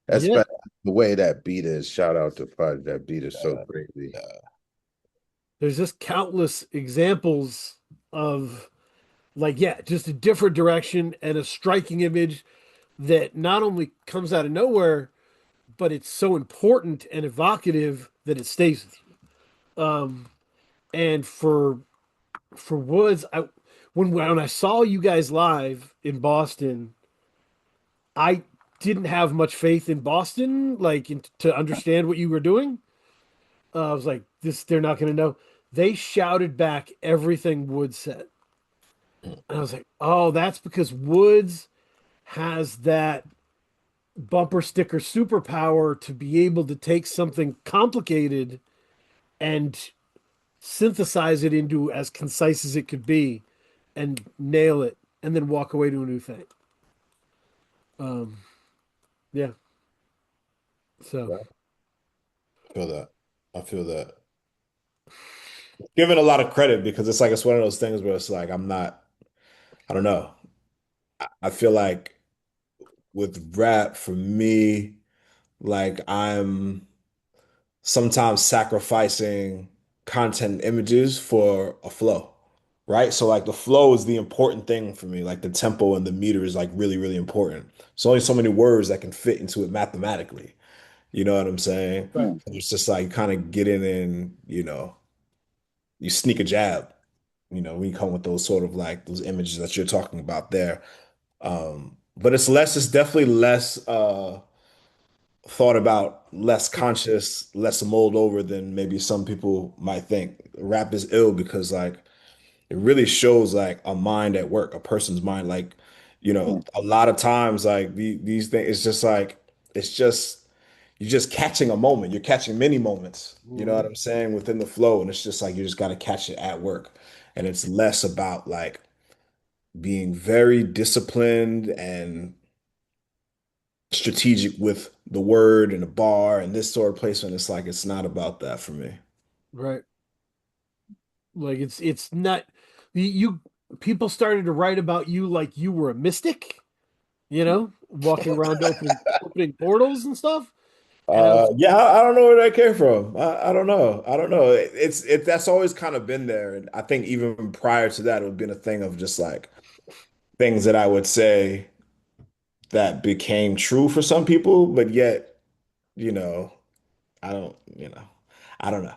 Yeah. Especially the way that beat is. Shout out to Pudge. That beat is so Yeah. crazy. Yeah. There's just countless examples of like yeah, just a different direction and a striking image that not only comes out of nowhere, but it's so important and evocative that it stays with you. And for Woods, when I saw you guys live in Boston, I didn't have much faith in Boston, like to understand what you were doing. I was like, this they're not going to know. They shouted back everything Woods said, and I was like, oh, that's because Woods has that bumper sticker superpower to be able to take something complicated and synthesize it into as concise as it could be and nail it and then walk away to a new thing. Um, yeah. So, I feel that. I feel that. Given a lot of credit because it's one of those things where it's like I'm not, I don't know. I feel like with rap for me, like I'm sometimes sacrificing content and images for a flow, right? So like the flow is the important thing for me. Like the tempo and the meter is like really, really important. There's only so many words that can fit into it mathematically. You know what I'm saying? right. Mm. It's just like kind of get in and, you sneak a jab, when you come with those sort of like those images that you're talking about there. But it's definitely less thought about, less conscious, less mulled over than maybe some people might think. Rap is ill because like it really shows like a mind at work, a person's mind. Like, Mm. a lot of times like these things, it's just like it's just you're just catching a moment. You're catching many moments. You know what Mhm. I'm saying? Within the flow. And it's just like you just got to catch it at work. And it's less about like being very disciplined and strategic with the word and the bar and this sort of placement. It's like it's not about that for me. Right. Like it's not you people started to write about you like you were a mystic, walking around opening portals and stuff. And I was Yeah, I don't know where that came from. I don't know. I don't know. That's always kind of been there. And I think even prior to that, it would have been a thing of just like things that I would say that became true for some people, but yet, you know, I don't, I don't know.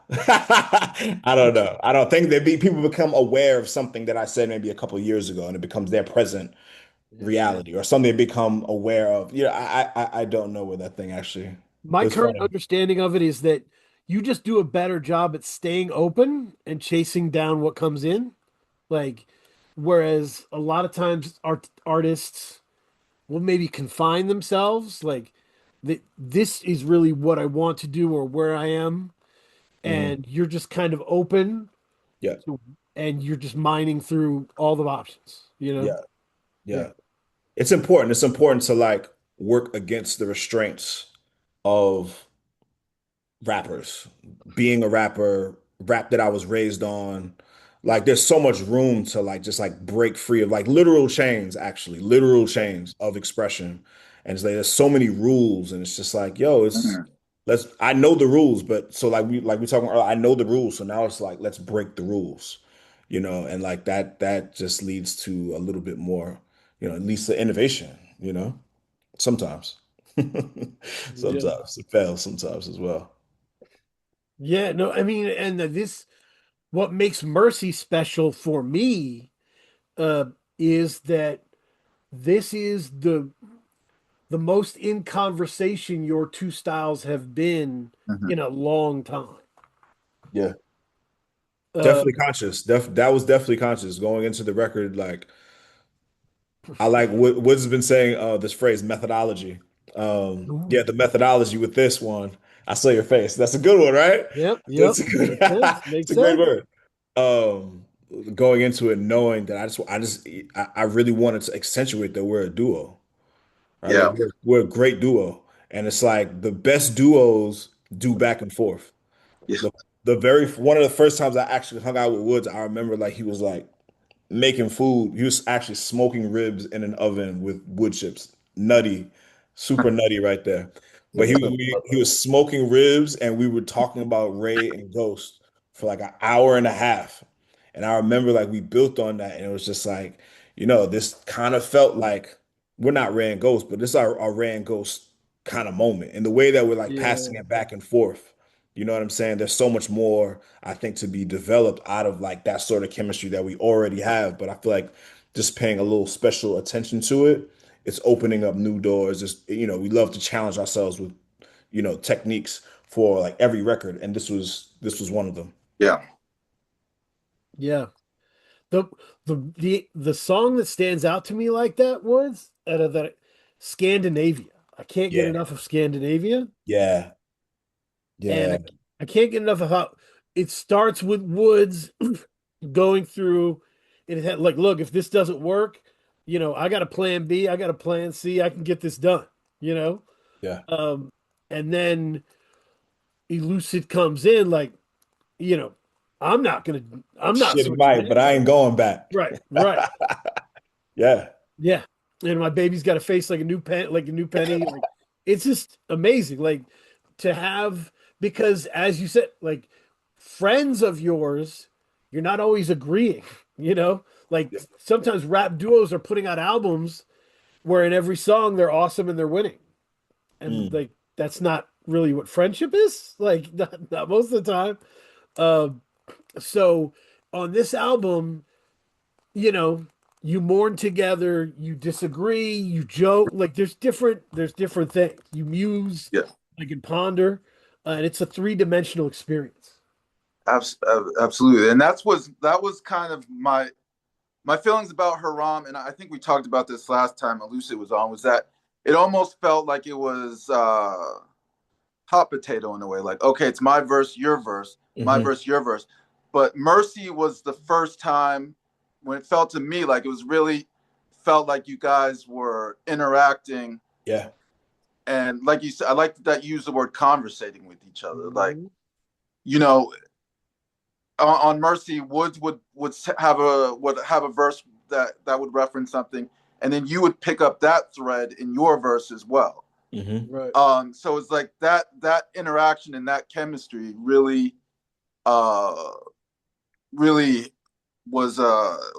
I don't know. I don't think people become aware of something that I said maybe a couple of years ago and it becomes their present yeah. reality or something they become aware of. I don't know where that thing actually. My It's current funny. understanding of it is that you just do a better job at staying open and chasing down what comes in. Like, whereas a lot of times artists will maybe confine themselves, like that this is really what I want to do or where I am, Hmm. and you're just kind of open Yeah, to, and you're just mining through all the options, you know? yeah, Yeah. yeah. It's important. It's important to like work against the restraints of rappers. Being a rapper, rap that I was raised on, like there's so much room to like just like break free of like literal chains, actually, literal chains of expression. And it's like there's so many rules, and it's just like, yo, it's Mhm. let's I know the rules, but so like we talking earlier, I know the rules. So now it's like let's break the rules, and like that just leads to a little bit more, it leads to innovation, sometimes. Yeah. Sometimes it fails sometimes as well. Yeah, no, I mean, and this what makes Mercy special for me uh is that this is the most in conversation your two styles have been Mhm. in a long time. Yeah, Uh, definitely conscious. That was definitely conscious going into the record. Like I like what Woods has been saying. This phrase methodology. Yeah, ooh, the methodology with this one. I saw your face. That's a good one, right? yep, yep, That's a good. makes sense, It's makes a great sense. word. Um, Going into it knowing that I really wanted to accentuate that we're a duo, right? Like Yeah. we're a great duo, and it's like the best duos do back and forth. Yeah. The one of the first times I actually hung out with Woods, I remember like he was like making food. He was actually smoking ribs in an oven with wood chips. Nutty, super nutty right there. But he was smoking ribs and we were talking about Ray and Ghost for like an hour and a half. And I remember like we built on that and it was just like, this kind of felt like we're not Ray and Ghost, but this is our Ray and Ghost kind of moment. And the way that we're like passing Yeah, it back and forth. You know what I'm saying? There's so much more, I think, to be developed out of like that sort of chemistry that we already have. But I feel like just paying a little special attention to it, it's opening up new doors. Just, we love to challenge ourselves with, techniques for like every record. And this was one of them. Yeah. yeah. The the song that stands out to me like that was out of that Scandinavia. I can't get Yeah. enough of Scandinavia, Yeah. and Yeah. I can't get enough of how it starts with Woods going through. It had like, look, if this doesn't work, I got a plan B, I got a plan C, I can get this done, you know. Yeah. Um, and then Elucid comes in like, you know, I'm not gonna, I'm not Shit switching might, it. but I ain't going back. Right, right. Yeah. Yeah. And my baby's got a face like a new pen, like a new penny. Like it's just amazing. Like to have because as you said, like friends of yours, you're not always agreeing, you know? Like Yeah. sometimes rap duos are putting out albums where in every song they're awesome and they're winning. And Mm. like that's not really what friendship is. Like not most of the time. Um, so on this album, you know, you mourn together, you disagree, you joke. Like there's different things. You muse, Yeah. like in ponder, and it's a three-dimensional experience. Absolutely. And that was kind of my feelings about Haram, and I think we talked about this last time Elucid was on, was that it almost felt like it was hot potato in a way. Like, okay, it's my verse, your verse, my Hmm. verse, your verse. But Mercy was the first time when it felt to me like it was really felt like you guys were interacting, Yeah. and like you said, I like that you use the word conversating with each other. Like, Mhm. you know, on Mercy, Woods would have a verse that would reference something, and then you would pick up that thread in your verse as well. Hmm. Right. So it's like that interaction and that chemistry really, uh, really was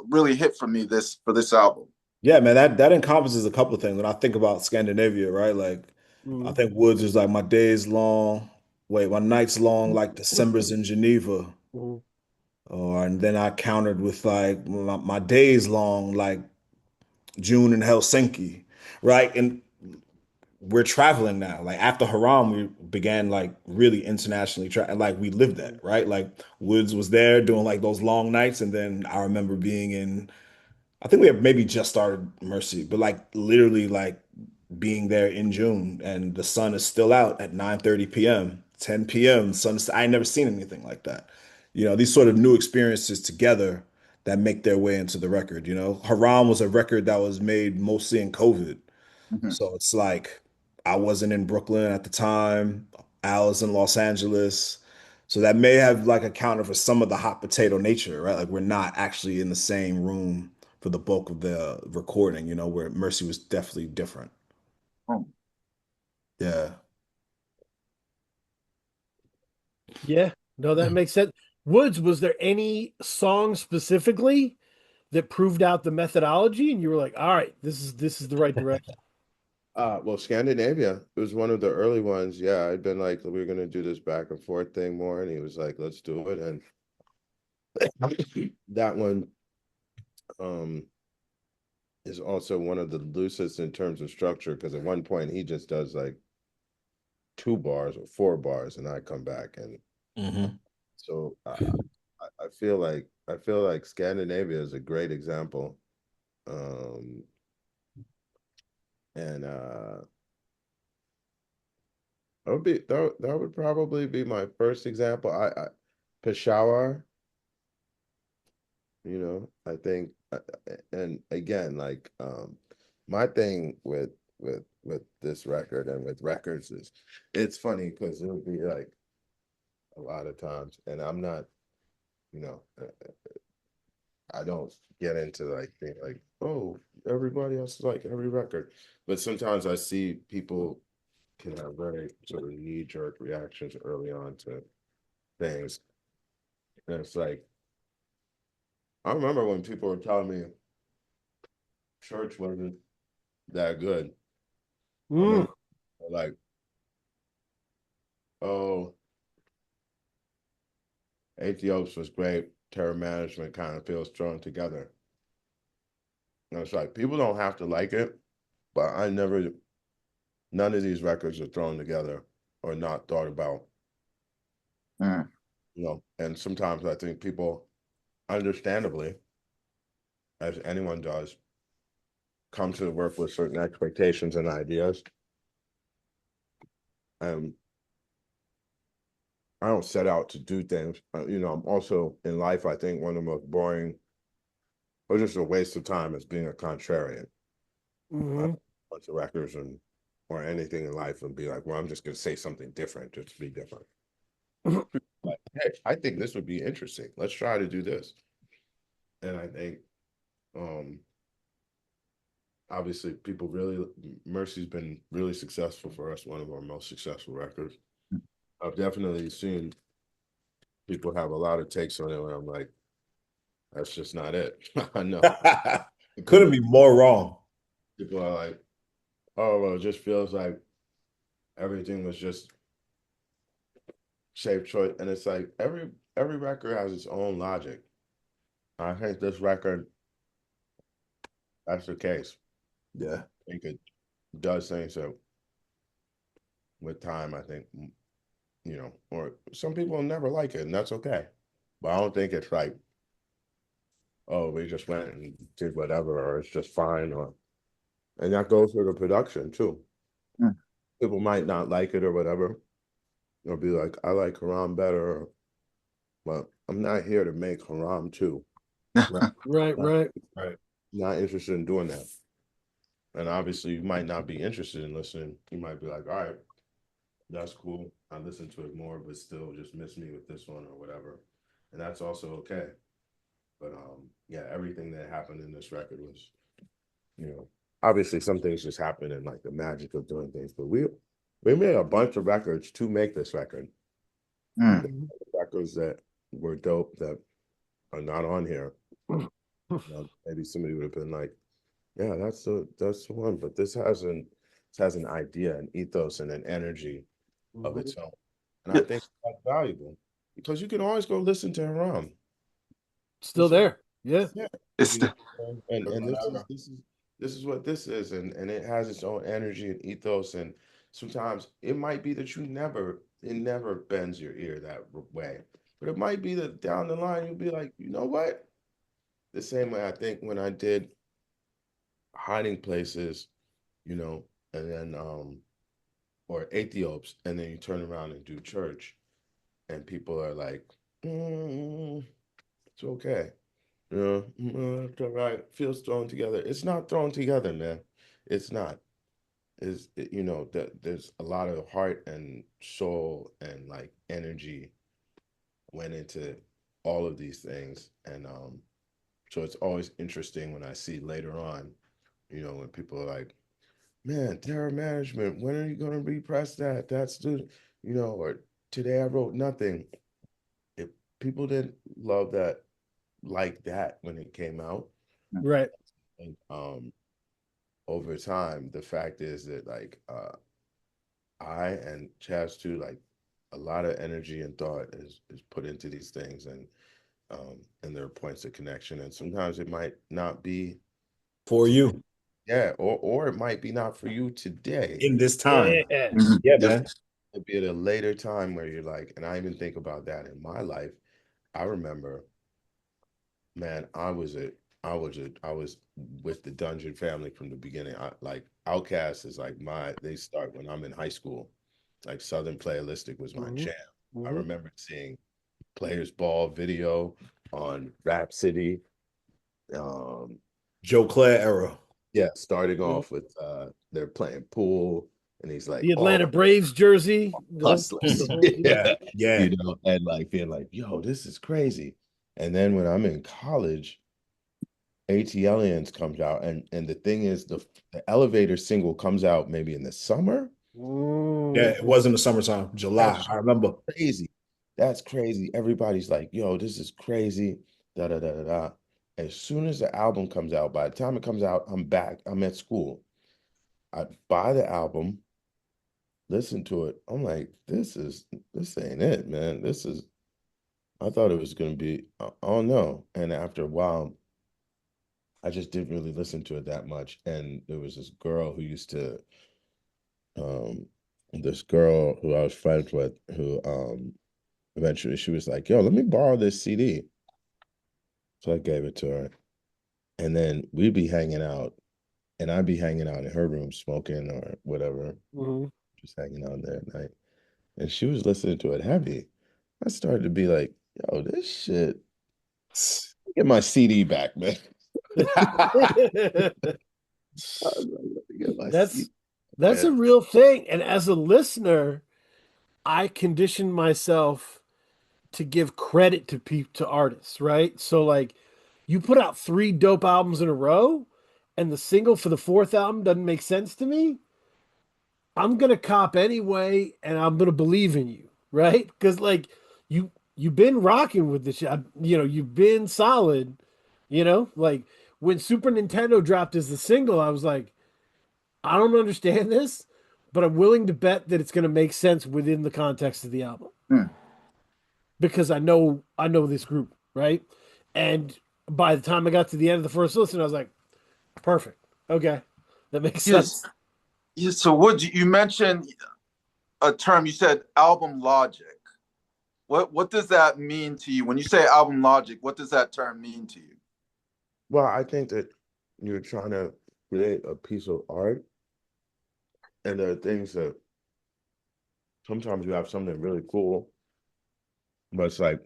really hit for me for this album. Yeah, man, that encompasses a couple of things. When I think about Scandinavia, right? Like I Mhm. think Woods is like my days long, wait, my nights long, like December's in Geneva. Mhm. Or and then I countered with like my days long, like June in Helsinki, right? And we're traveling now. Like after Haram, we began like really internationally like we lived that, right? Like Woods was there doing like those long nights, and then I remember being in I think we have maybe just started Mercy, but like literally like being there in June and the sun is still out at 9:30 p.m., 10 p.m. I ain't never seen anything like that. You know, these sort of new experiences together that make their way into the record. You know, Haram was a record that was made mostly in COVID. Mhm. So it's like I wasn't in Brooklyn at the time. Al was in Los Angeles. So that may have like accounted for some of the hot potato nature, right? Like we're not actually in the same room for the bulk of the recording, you know, where Mercy was definitely different. Oh. Yeah. Yeah, no, that makes sense. Woods, was there any song specifically that proved out the methodology, and you were like, "All right, this is the right direction." Well, Scandinavia, it was one of the early ones. Yeah, I'd been like, we're gonna do this back and forth thing more, and he was like, let's do it. And that one um is also one of the loosest in terms of structure because at one point he just does like 2 bars or 4 bars, and I come back and Hmm. so I feel like Scandinavia is a great example. Um, and that would probably be my first example. I Peshawar, I think, and again, like my thing with this record and with records is it's funny because it'll be like a lot of times, and I'm not, you know, I don't get into like being like, oh, everybody else is like every record, but sometimes I see people can have very sort of knee-jerk reactions early on to things. And it's like, I remember when people were telling me church wasn't that good. I Mm, remember like, oh, Ethiops was great, terror management kind of feels thrown together. And it's like people don't have to like it, but none of these records are thrown together or not thought about, Mm. and sometimes I think people understandably, as anyone does, come to the work with certain expectations and ideas. And I don't set out to do things. I'm also in life, I think one of the most boring or just a waste of time is being a contrarian. I hmm bunch of records or anything in life and be like, well, I'm just gonna say something different just to be different. Like, hey, I think this would be interesting. Let's try to do this. And I think um obviously people really Mercy's been really successful for us, one of our most successful records. I've definitely seen people have a lot of takes on it where I'm like, that's just not it. I know. Couldn't People be more wrong. people are like, oh well, it just feels like everything was just safe choice. And it's like every record has its own logic. I think this record, that's the case. Yeah. I think it does things so with time, I think, or some people will never like it, and that's okay. But I don't think it's like, oh, we just went and did whatever, or it's just fine, and that goes for the production too. Mm. People might not like it or whatever, or be like, I like Haram better, but I'm not here to make Haram too. Right. Right, Right. right. Right. Not interested in doing that. And obviously, you might not be interested in listening. You might be like, all right, that's cool. I listen to it more, but still just miss me with this one or whatever. And that's also okay. But yeah, everything that happened in this record was, you know, obviously some things just happen and like the magic of doing things. But we made a bunch of records to make this record. Mm. Mhm. Records that were dope that are not on here. Maybe somebody would have been like, yeah, that's the one. But this has an idea, an ethos, and an energy of Mhm. its own. And I think that's valuable because you can always go listen to Haram. Still It's like, there. Yeah. yeah, It's you the know, and this is what this is, and it has its own energy and ethos. And sometimes it might be that it never bends your ear that way, but it might be that down the line you'll be like, you know what? the same way I think when I did Hiding Places, you know, and then or Ethiops, and then you turn around and do Church, and people are like, it's okay. You know, it's all right. Feels thrown together. It's not thrown together, man. It's not. You know, that there's a lot of heart and soul and like energy went into all of these things. And so it's always interesting when I see later on, you know, when people are like, man, terror management, when are you gonna repress that? That's the, you know, or today I wrote nothing. If people didn't love that like that when it came out, Right. and over time, the fact is that like I and Chaz too, like a lot of energy and thought is put into these things, and there are points of connection, and sometimes it might not be For to, you yeah, or it might be not for you today. in this time. Yeah. Mhm. Yeah, It man. could be at a later time where you're like, and I even think about that in my life. I remember, man, I was with the Dungeon family from the beginning. I like Outkast is like they start when I'm in high school. Like Southern Playalistic was my Hmm. jam. I Hmm. remember seeing Players Ball video on Rhapsody. Um, Joe Claire era. yeah, starting Yeah. off with they're playing pool, and he's like, The "Oh, Atlanta Braves jersey, the hustlers," whole, yeah. yeah, Yeah. you know, and like being like, "Yo, this is crazy." And then when I'm in college, ATLians comes out, and the thing is, the Elevator single comes out maybe in the summer. Yeah, Mm. it was in the summertime, July. That's I remember. crazy. That's crazy. Everybody's like, "Yo, this is crazy." Da da da da da. As soon as the album comes out, by the time it comes out, I'm back. I'm at school. I buy the album, listen to it. I'm like, this ain't it, man. This is. I thought it was gonna be. I don't know. And after a while, I just didn't really listen to it that much. And there was this girl who used to, um, this girl who I was friends with, who eventually she was like, "Yo, let me borrow this CD." So I gave it to her, and then we'd be hanging out, and I'd be hanging out in her room smoking or whatever, Mhm. just hanging out there at night. And she was listening to it heavy. I started to be like, "Yo, this shit. Get my CD back, man." I was like, "Let me get my CD, That's that's a man." real thing. And as a listener, I condition myself to give credit to artists, right? So like you put out three dope albums in a row and the single for the fourth album doesn't make sense to me, I'm gonna cop anyway and I'm gonna believe in you, right? Because like you've been rocking with this shit. You know, you've been solid, you know, like when Super Nintendo dropped as the single, I was like, I don't understand this, but I'm willing to bet that it's gonna make sense within the context of the album Hmm. because I know this group, right? And by the time I got to the end of the first listen, I was like, perfect. Okay. That makes Yes. sense. Yes. So would you mentioned a term, you said album logic. What does that mean to you? When you say album logic, what does that term mean to you? Well, I think that you're trying to create a piece of art, and there are things that sometimes you have something really cool, but it's like,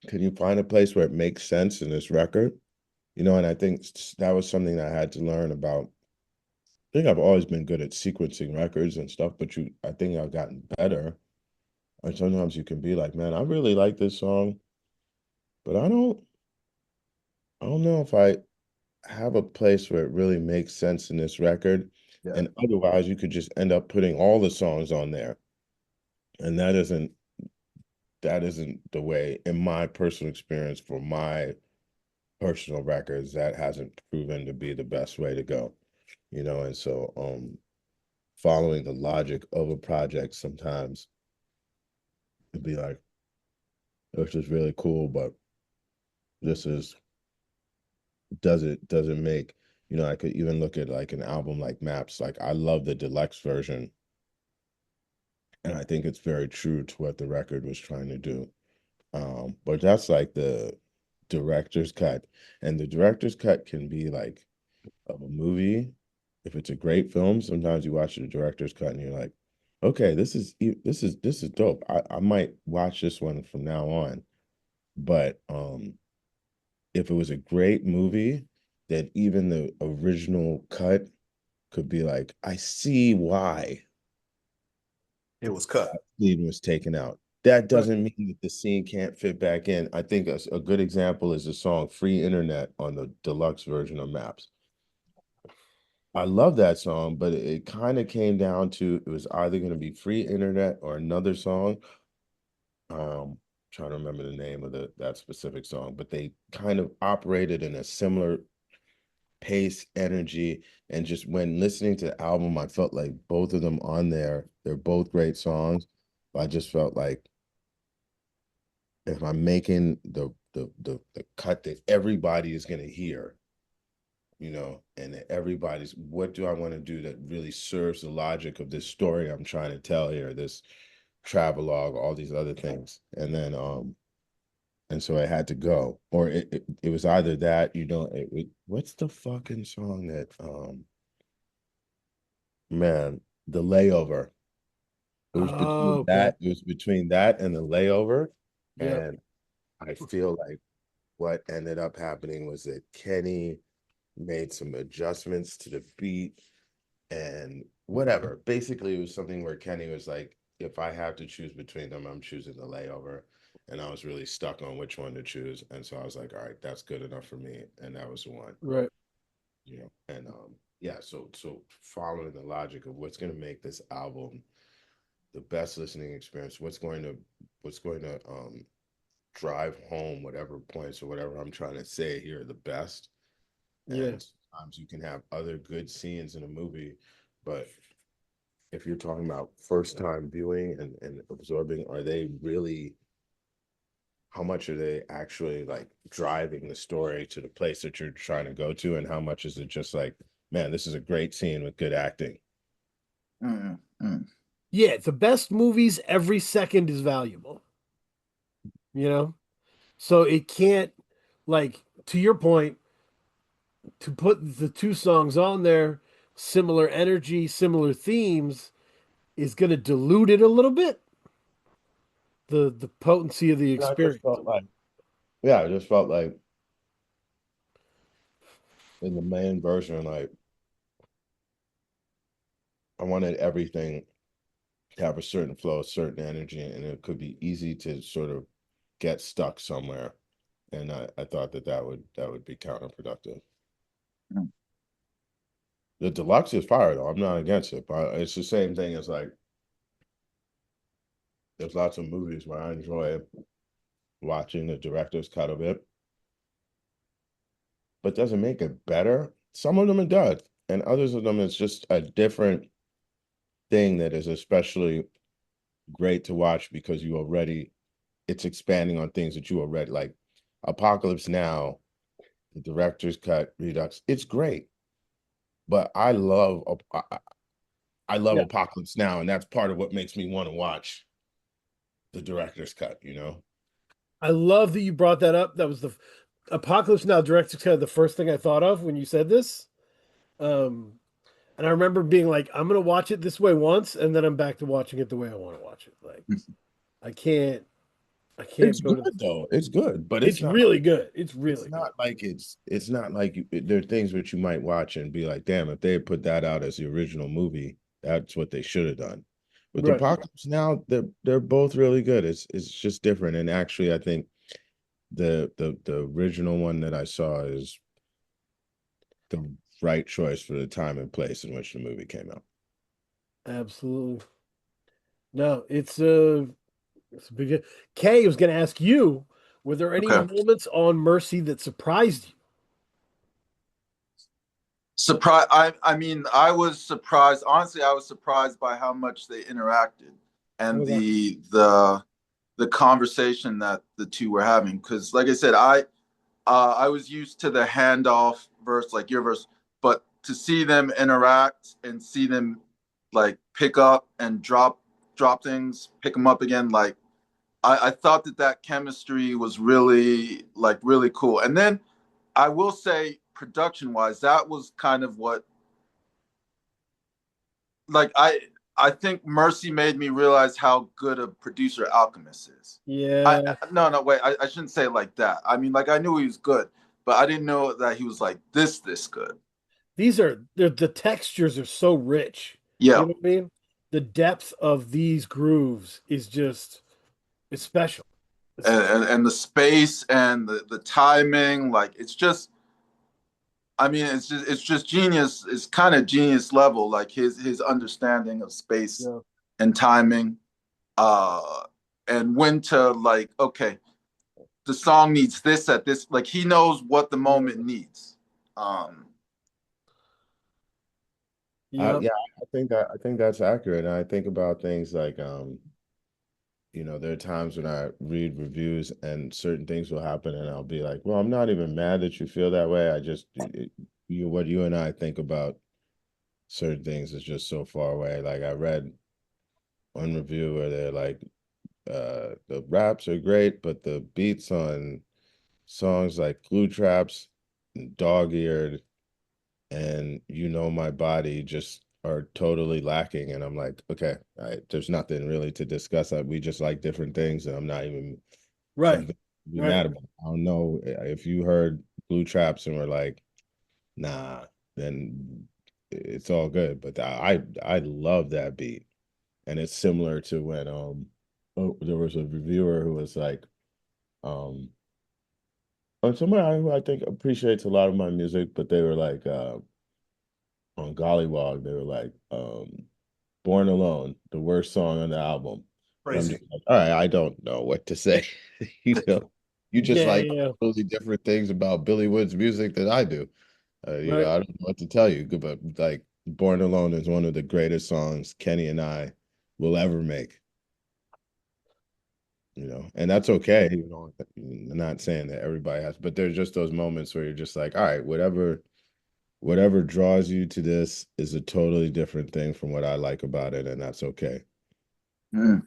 can you find a place where it makes sense in this record? You know, and I think that was something that I had to learn about. I think I've always been good at sequencing records and stuff, but I think I've gotten better. And sometimes you can be like, man, I really like this song, but I don't know if I have a place where it really makes sense in this record. Yeah. And otherwise, you could just end up putting all the songs on there, and that isn't the way, in my personal experience, for my personal records, that hasn't proven to be the best way to go, you know. And so following the logic of a project sometimes it'd be like, this is really cool, but this is doesn't make, you know, I could even look at like an album like Maps. Like I love the deluxe version, and I think it's very true to what the record was trying to do. But that's like the director's cut. And the director's cut can be like of a movie. If it's a great film, sometimes you watch the director's cut and you're like, okay, this is dope. I might watch this one from now on. But if it was a great movie, then even the original cut could be like, I see why It was cut. scene was taken out. That Right. doesn't mean that the scene can't fit back in. I think a good example is the song Free Internet on the deluxe version of Maps. I love that song, but it kind of came down to it was either going to be Free Internet or another song. Trying to remember the name of that specific song, but they kind of operated in a similar pace, energy, and just when listening to the album, I felt like both of them on there, they're both great songs. But I just felt like if I'm making the cut that everybody is gonna hear, and that everybody's what do I want to do that really serves the logic of this story I'm trying to tell here, this travelogue, all these other things. And so I had to go. Or it was either that, what's the fucking song that man, the layover. Oh, okay. It was between that and the layover. Yep. And I feel like what ended up happening was that Kenny made some adjustments to the beat and whatever. Basically, it was something where Kenny was like, if I have to choose between them, I'm choosing the layover. And I was really stuck on which one to choose. And so I was like, all right, that's good enough for me. And that was the one, Right. And yeah, so following the logic of what's gonna make this album the best listening experience, what's going to drive home whatever points or whatever I'm trying to say here the best. Yeah. And sometimes you can have other good scenes in a movie, but if you're talking about first time viewing and absorbing, are they really how much are they actually like driving the story to the place that you're trying to go to, and how much is it just like, man, this is a great scene with good acting? Mm, mm. Yeah, the best movies, every second is valuable, you know? So it can't, like, to your point, to put the two songs on there, similar energy, similar themes, is going to dilute it a little bit, the potency of the And I just experience. felt like, yeah, I just felt like in the main version, like I wanted everything to have a certain flow, a certain energy, and it could be easy to sort of get stuck somewhere. And I thought that would be counterproductive. Mm. The deluxe is fire though. I'm not against it, but it's the same thing as like there's lots of movies where I enjoy watching the director's cut of it, but doesn't make it better. Some of them it does, and others of them it's just a different thing that is especially great to watch because it's expanding on things that you already like. Apocalypse Now, the director's cut redux, it's great, but I love Yeah. Apocalypse Now, and that's part of what makes me want to watch the director's cut. I love that you brought that up. That was the Apocalypse Now director's kind of the first thing I thought of when you said this. Um, and I remember being like, I'm gonna watch it this way once, and then I'm back to watching it the way I want to watch it. Like, I can't, I It's can't go good to the. though. It's good, but It's really good. It's really good. it's not like there are things which you might watch and be like, damn, if they had put that out as the original movie, that's what they should have done. With the Right. Apocalypse Now, they're both really good. It's just different. And actually, I think the original one that I saw is the right choice for the time and place in which the movie came out. Absolutely. No, it's a big. Kay was going to ask you, were there any Okay. moments on Mercy that surprised you? Surprise. I mean, I was surprised. Honestly, I was surprised by how much they interacted and Okay. the conversation that the two were having. Because, like I said, I was used to the handoff verse, like your verse, but to see them interact and see them like pick up and drop things, pick them up again, like I thought that chemistry was really like really cool. And then I will say, production wise, that was kind of what like I think Mercy made me realize how good a producer Alchemist is. I Yeah. no wait, I shouldn't say it like that. I mean, like I knew he was good, but I didn't know that he was like this good. The textures are so rich. You Yeah, know what I mean? The depth of these grooves is just it's special. It's and the space and the timing, like it's just I mean, it's just genius. It's kind of genius level, like his understanding of space yeah. and timing, uh, and when to like, okay, the song needs this at this. Like he knows what the moment Yeah. needs. Um, Yep. Yeah, I think that's accurate. And I think about things like there are times when I read reviews and certain things will happen and I'll be like, well, I'm not even mad that you feel that way. I just what you and I think about certain things is just so far away. Like I read one review where they're like, the raps are great, but the beats on songs like Glue Traps, Dog Eared, and My Body just are totally lacking. And I'm like, okay, there's nothing really to discuss. We just like different things, and I'm not even Right. something to be Right. mad about. I don't know if you heard Blue Traps and were like, nah, then it's all good. But I love that beat, and it's similar to when there was a reviewer who was like um somebody who I think appreciates a lot of my music, but they were like on Gollywog, they were like, Born Alone, the worst song on the album. And I'm just Crazy. like, all right, I don't know what to say. You just Yeah, like yeah. totally different things about Billy Wood's music than I do. Right. I don't know what to tell you, but like Born Alone is one of the greatest songs Kenny and I will ever make, and that's okay. I'm not saying that everybody has, but there's just those moments where you're just like, all right, whatever draws you to this is a totally different thing from what I like about it, and that's okay. Mm.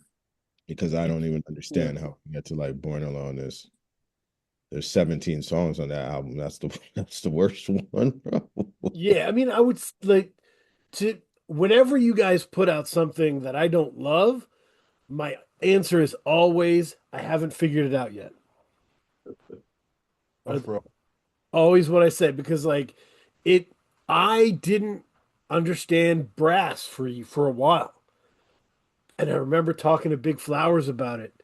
Because I don't even Yeah. understand how we get to like Born Alone is there's 17 songs on that album. That's the that's the worst one, bro. Yeah, I mean, I would like to whenever you guys put out something that I don't love, my answer is always I haven't figured it out yet. Oh, That's bro. always what I say because like it I didn't understand brass for a while. And I remember talking to Big Flowers about it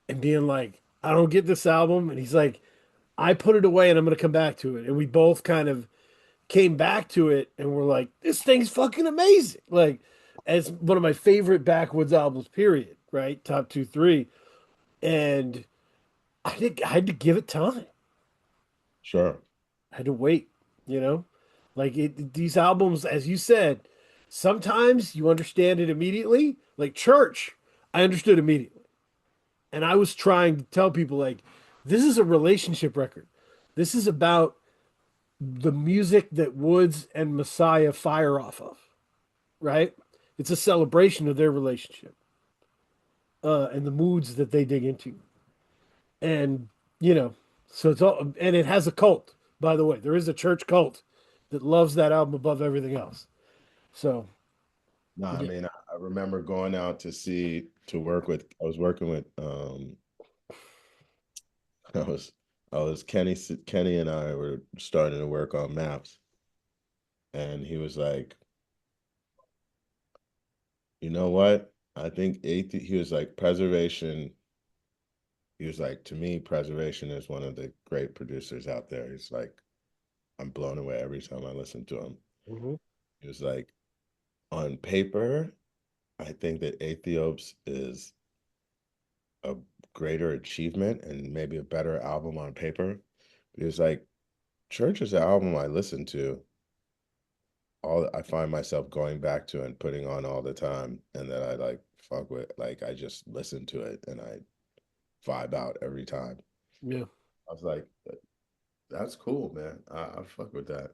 and being like, I don't get this album. And he's like, I put it away and I'm gonna come back to it. And we both kind of came back to it and we're like, this thing's fucking amazing. Like, as one of my favorite backwoods albums, period, right? Top two, three. And I had to give it time. Sure. I had to wait, you know? Like these albums, as you said, sometimes you understand it immediately. Like Church, I understood immediately. And I was trying to tell people like, this is a relationship record. This is about the music that Woods and Messiah fire off of, right? It's a celebration of their relationship and the moods that they dig into. And, you know, so it's all, and it has a cult, by the way. There is a church cult that loves that album above everything else. So, No, I yeah. mean, I remember going out to work with. I was working with I was I was Kenny and I were starting to work on maps, and he was like, you know what? I think he was like preservation. He was like, to me, preservation is one of the great producers out there. He's like, I'm blown away every time I listen to him. Mhm. He was like, on paper, I think that Aethiopes is a greater achievement and maybe a better album on paper. He was like, Church is an album I listen to. All I find myself going back to and putting on all the time, and that I like fuck with. Like I just listen to it and I vibe out every time. Yeah. I was like, that's cool, man. I fuck with that,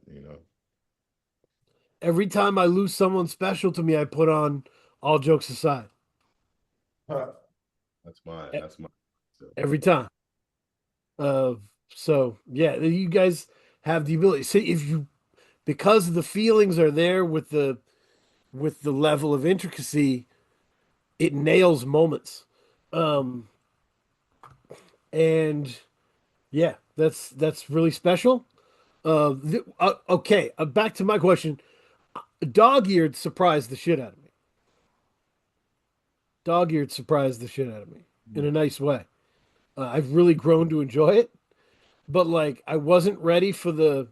Every time I lose someone special to me, I put on All Jokes Aside. Huh. That's mine. e- That's mine. So, every time. Uh, so yeah, you guys have the ability. See, if you because the feelings are there with the level of intricacy, it nails moments. Um, and yeah, that's really special. Okay, back to my question. Dog-eared surprised the shit out of me. Dog-eared surprised the shit out of me in a nice way. I've really grown to enjoy it, but like I wasn't ready for the,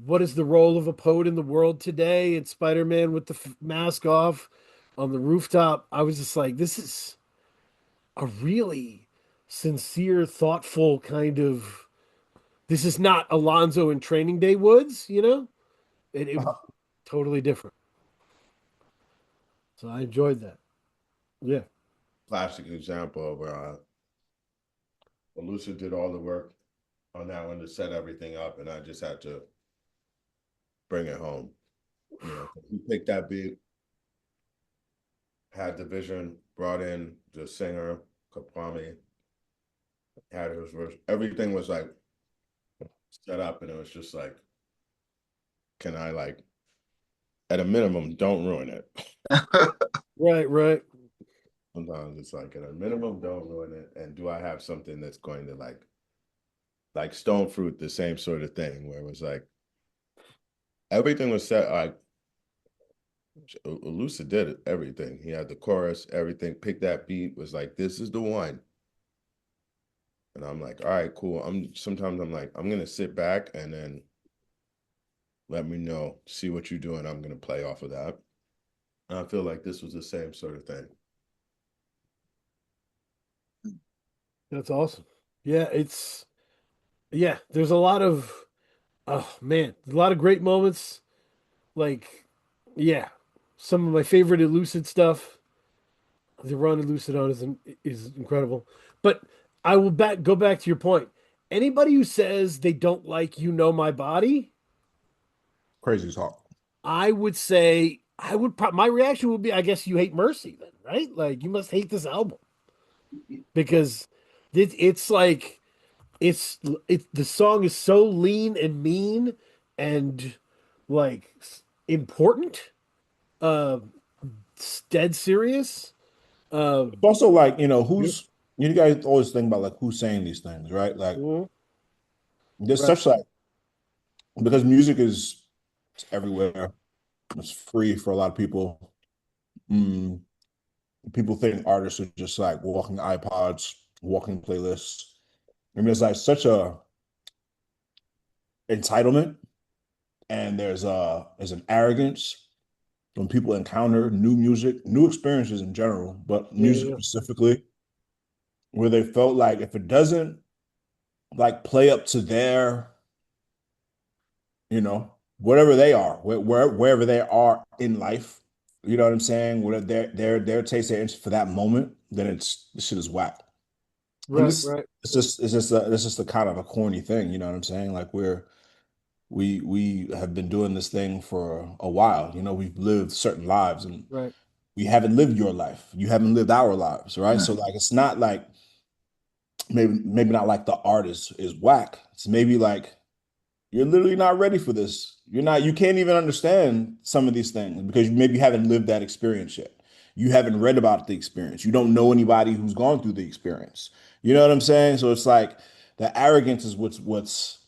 what is the role of a poet in the world today? And Spider-Man with the mask off on the rooftop. I was just like, this is a really sincere, thoughtful kind of. This is not Alonzo in Training Day Woods, It totally different. So I enjoyed that. Yeah. classic example of Elucid did all the work on that one to set everything up, and I just had to bring it home. He picked that beat, had the vision, brought in the singer, Kaprami, had his verse. Everything was like set up, and it was just like, can I like, at a minimum, don't ruin it. Right, right. Sometimes it's like, at a minimum, don't ruin it. And do I have something that's going to like Stone Fruit, the same sort of thing, where it was like, everything was set, like, Elucid did it, everything. He had the chorus, everything, picked that beat, was like, this is the one. And I'm like, all right, cool. Sometimes I'm like, I'm gonna sit back and then let me know, see what you're doing. I'm gonna play off of that. And I feel like this was the same sort of thing. That's awesome. Yeah, there's a lot of oh man, a lot of great moments. Like, yeah, some of my favorite Elucid stuff. The run Elucid on is incredible. But I will go back to your point. Anybody who says they don't like My Body, Crazy talk. I would say my reaction would be, I guess you hate Mercy then, right? Like you must hate this album because it's like the song is so lean and mean and like important, uh, dead serious. Uh, It's also like, yeah. you guys always think about like who's saying these things, right? Like Mhm. there's Right, such like because music is it's everywhere. It's free for a lot of people. Mm, people think artists are just like walking iPods, walking playlists. I mean, it's like such a entitlement, and there's an arrogance when people encounter new music, new experiences in general, but yeah, music yeah, specifically, where they felt like if it doesn't like play up to their, whatever they are, wherever they are in life, you know what I'm saying? Whatever their taste, their interest for that moment, then this shit is whack. And right, right, it's just a kind of a corny thing, you know what I'm saying? Like we have been doing this thing for a while. We've lived certain lives and right. we haven't lived your life. You haven't lived our lives, right? So like it's not like maybe not like the artist is whack. It's maybe like you're literally not ready for this. You can't even understand some of these things because maybe you haven't lived that experience yet. You haven't read about the experience. You don't know anybody who's gone through the experience. You know what I'm saying? So it's like the arrogance is what's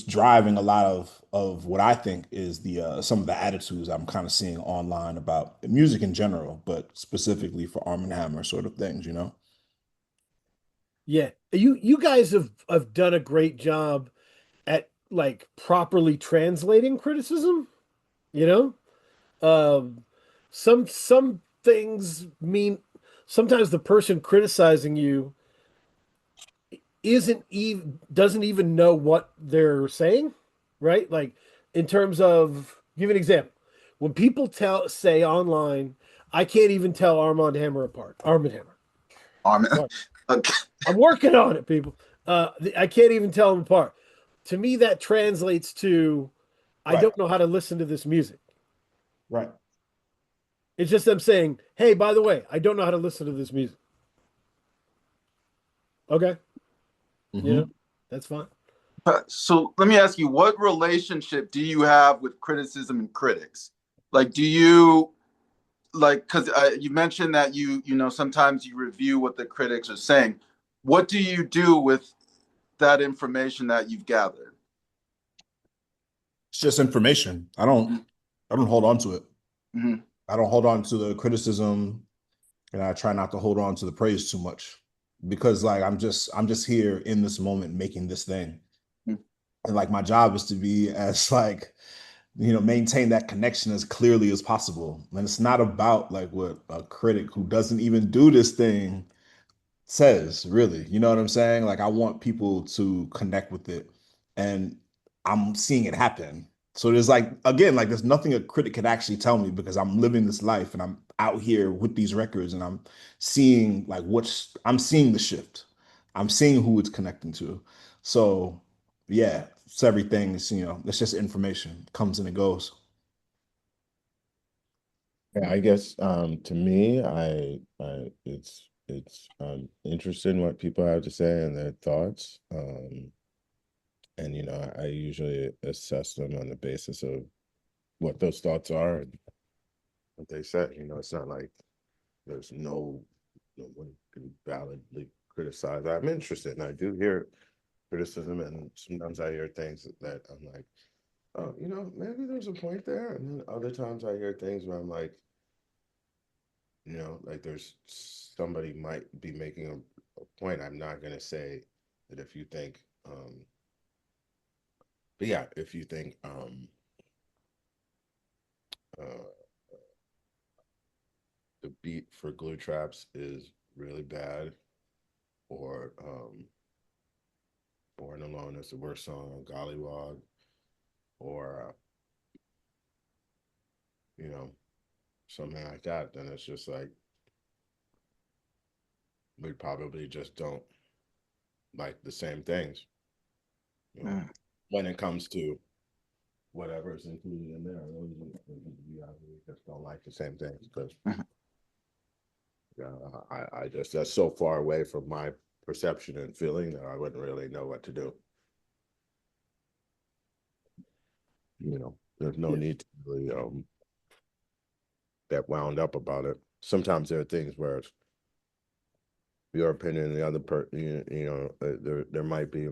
driving a lot of what I think is the some of the attitudes I'm kind of seeing online about music in general, but specifically for Armand Hammer sort of things. Yeah, you guys have done a great job at like properly translating criticism. You know, um, some things mean sometimes the person criticizing you isn't even doesn't even know what they're saying, right? Like in terms of give an example. When people say online, I can't even tell Armand Hammer apart. Armand Hammer. Armin. Sorry. Okay. I'm working on it, people. I can't even tell them apart. To me, that translates to I Right, don't know how to listen to this music. right. It's just them saying, "Hey, by the way, I don't know how to listen to this music." Okay. Mhm. Yeah, that's fine. So let me ask you, what relationship do you have with criticism and critics? Like, do you like, because you mentioned that you know sometimes you review what the critics are saying. What do you do with that information that you've gathered? It's just information. I don't hold on to it. Mm-hmm. I don't hold on to the criticism, and I try not to hold on to the praise too much because like I'm just here in this moment making this thing. And like my job is to be as like maintain that connection as clearly as possible. And it's not about like what a critic who doesn't even do this thing says, really. You know what I'm saying? Like I want people to connect with it, and I'm seeing it happen. So there's like again, like there's nothing a critic could actually tell me because I'm living this life and I'm out here with these records and I'm seeing like I'm seeing the shift. I'm seeing who it's connecting to. So yeah, it's everything. It's just information. It comes and it goes. Yeah, I guess to me, I it's interested in what people have to say and their thoughts. And I usually assess them on the basis of what those thoughts are and what they say. It's not like there's no one can validly criticize. I'm interested and I do hear criticism, and sometimes I hear things that I'm like, oh, maybe there's a point there. And then other times I hear things where I'm like, like there's somebody might be making a point. I'm not gonna say that if you think but yeah, if you think uh the beat for Glue Traps is really bad, or Born Alone is the worst song on Gollywog, or you know, something like that, then it's just like we probably just don't like the same things, Mm. when it comes to whatever is included in there. We just don't like the same things because I just that's so far away from my perception and feeling that I wouldn't really know what to do. There's no Yeah. need to really get wound up about it. Sometimes there are things where it's your opinion and the other person, there might be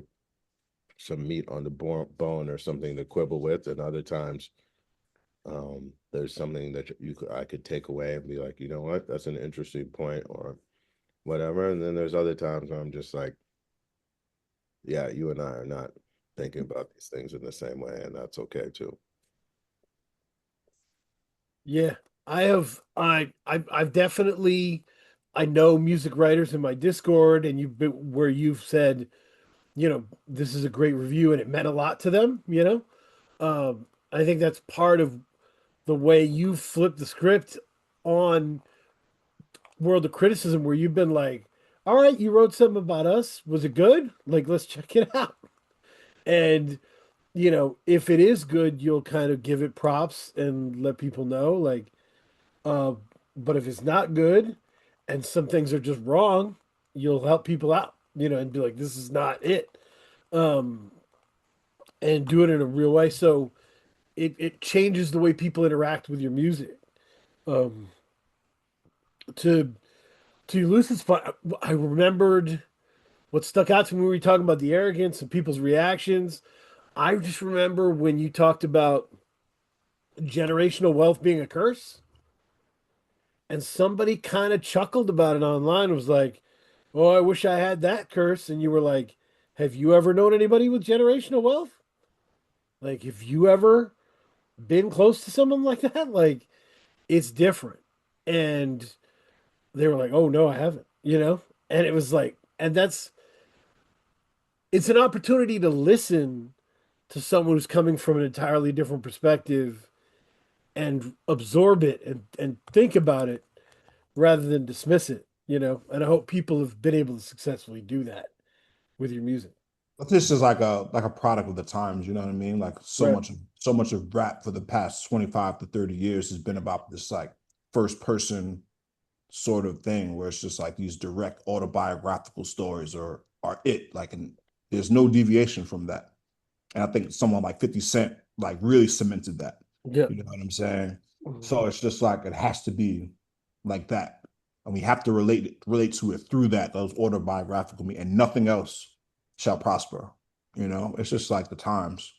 some meat on the bone or something to quibble with, and other times there's something that I could take away and be like, you know what, that's an interesting point or whatever. And then there's other times where I'm just like, yeah, you and I are not thinking about these things in the same way, and that's okay too. Yeah, I've definitely I know music writers in my Discord, and you've been where you've said, this is a great review and it meant a lot to them. I think that's part of the way you flip the script on World of Criticism, where you've been like, all right, you wrote something about us. Was it good? Like, let's check it out. And, if it is good, you'll kind of give it props and let people know. Like, uh, but if it's not good and some things are just wrong, you'll help people out, and be like, this is not it. Um, and do it in a real way. So it changes the way people interact with your music. Um, to to Lucid's point, I remembered what stuck out to me when we were talking about the arrogance and people's reactions. I just remember when you talked about generational wealth being a curse, and somebody kind of chuckled about it online. Was like, "Oh, I wish I had that curse." And you were like, "Have you ever known anybody with generational wealth? Like, have you ever been close to someone like that? Like, it's different." And they were like, "Oh no, I haven't." And it was like, and it's an opportunity to listen to someone who's coming from an entirely different perspective and absorb it and think about it rather than dismiss it. And I hope people have been able to successfully do that with your music. But this is like a product of the times, you know what I mean? Like Right. so much of rap for the past 25 to 30 years has been about this like first person sort of thing where it's just like these direct autobiographical stories or are it. Like, and there's no deviation from that. And I think someone like 50 Cent like really cemented that. Yeah. You know what I'm saying? So it's just like it has to be like that. And we have to relate to it through that, those autobiographical me, and nothing else shall prosper. You know, it's just like the times.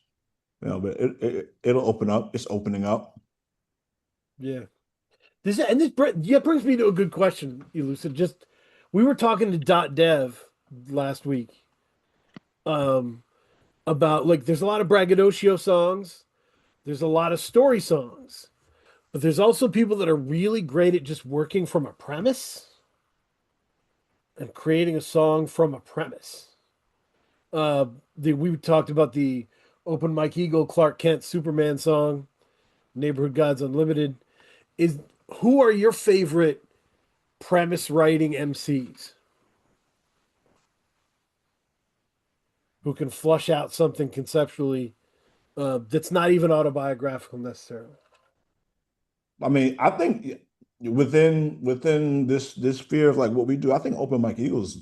You know, but it'll open up. It's opening up. Yeah. This brings me to a good question, Elucid. Just we were talking to Dev last week, um, about like there's a lot of braggadocio songs, there's a lot of story songs, but there's also people that are really great at just working from a premise and creating a song from a premise. We talked about the Open Mike Eagle Clark Kent Superman song, Neighborhood Gods Unlimited. Is Who are your favorite premise writing MCs who can flush out something conceptually that's not even autobiographical necessarily? I mean, I think within this sphere of like what we do, I think Open Mike Eagles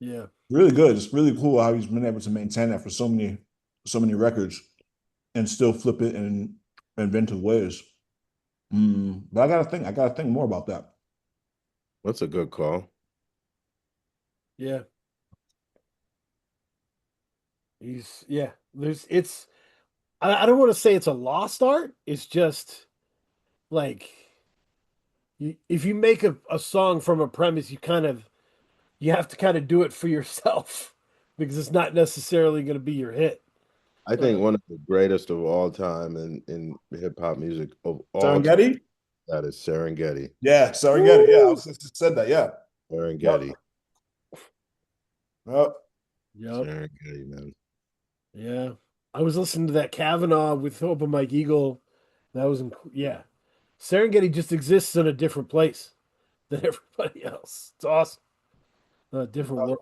Yeah, really good. It's really cool how he's been able to maintain that for so many records and still flip it in inventive ways. But I gotta think more about that. That's a good call. yeah. Yeah. There's it's I don't want to say it's a lost art. It's just like if you make a song from a premise, you have to kind of do it for yourself because it's not necessarily going to be your hit. I think one of the greatest of all time in hip hop music of all time, Serengeti? that is Serengeti. Yeah, Serengeti. Yeah, I was just said that. Yeah. Serengeti. Yep. Yep. Yep. Serengeti, man. Yeah. I was listening to that Kavanaugh with Open Mike Eagle. That was yeah. Serengeti just exists in a different place than everybody else. It's awesome. A different world.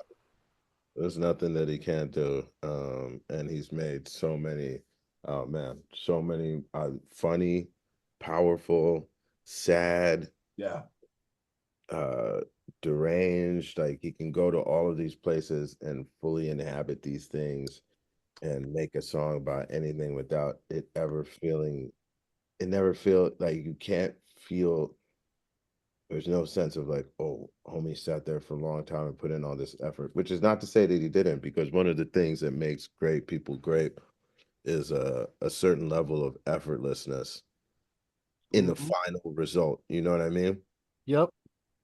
There's nothing that he can't do. And he's made so many, oh man, so many funny, powerful, sad, Yeah. uh deranged. Like he can go to all of these places and fully inhabit these things and make a song about anything without it ever feeling it never feel like you can't feel there's no sense of like, oh, homie sat there for a long time and put in all this effort, which is not to say that he didn't, because one of the things that makes great people great is a certain level of effortlessness in the Mhm. final result. You know what I mean? Yep.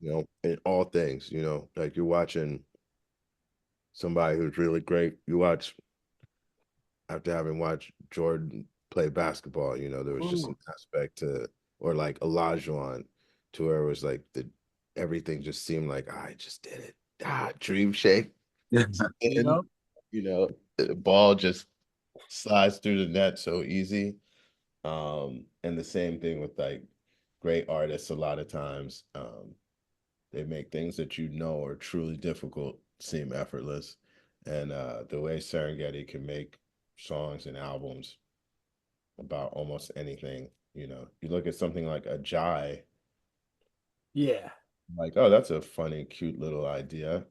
You know, in all things, you know, like you're watching somebody who's really great. You watch after having watched Jordan play basketball, you know, there was just Mm. an aspect to, or like Olajuwon, to where it was like everything just seemed like I just did it. Dream shake. And Yep. you know, the ball just slides through the net so easy. And the same thing with like great artists. A lot of times, they make things that you know are truly difficult seem effortless. And the way Serengeti can make songs and albums about almost anything, you know, you look at something like a Jai, Yeah. like, oh, that's a funny, cute little idea.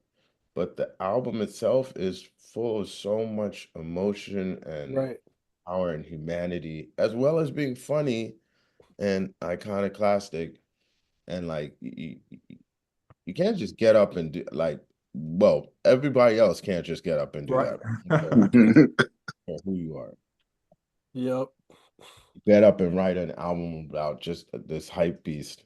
But the album itself is full of so much emotion and Right. power and humanity, as well as being funny and iconoclastic. And like, you can't just get up and do like, well, everybody else can't just get up and do Right. that. I don't care who you are. Yep. Get up and write an album about just this hype beast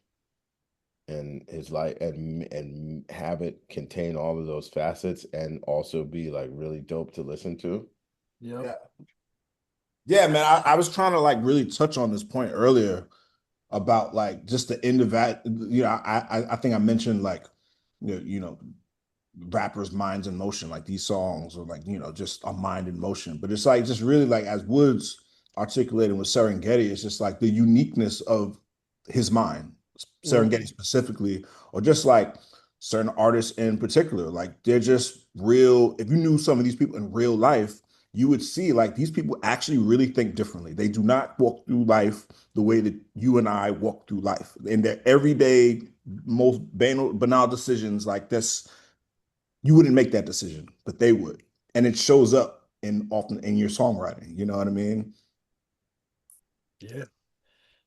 and his life, and have it contain all of those facets and also be like really dope to listen to. Yep. Yeah. Yeah, man. I was trying to like really touch on this point earlier about like just the end of that. You know, I think I mentioned like rappers' minds in motion, like these songs, or like just a mind in motion. But it's like just really like as Woods articulated with Serengeti, it's just like the uniqueness of his mind, Serengeti Mhm. specifically, or just like certain artists in particular. Like they're just real. If you knew some of these people in real life, you would see like these people actually really think differently. They do not walk through life the way that you and I walk through life. In their everyday, most banal decisions like this, You wouldn't make that decision, but they would. And it shows up often in your songwriting. You know what I mean? Yeah.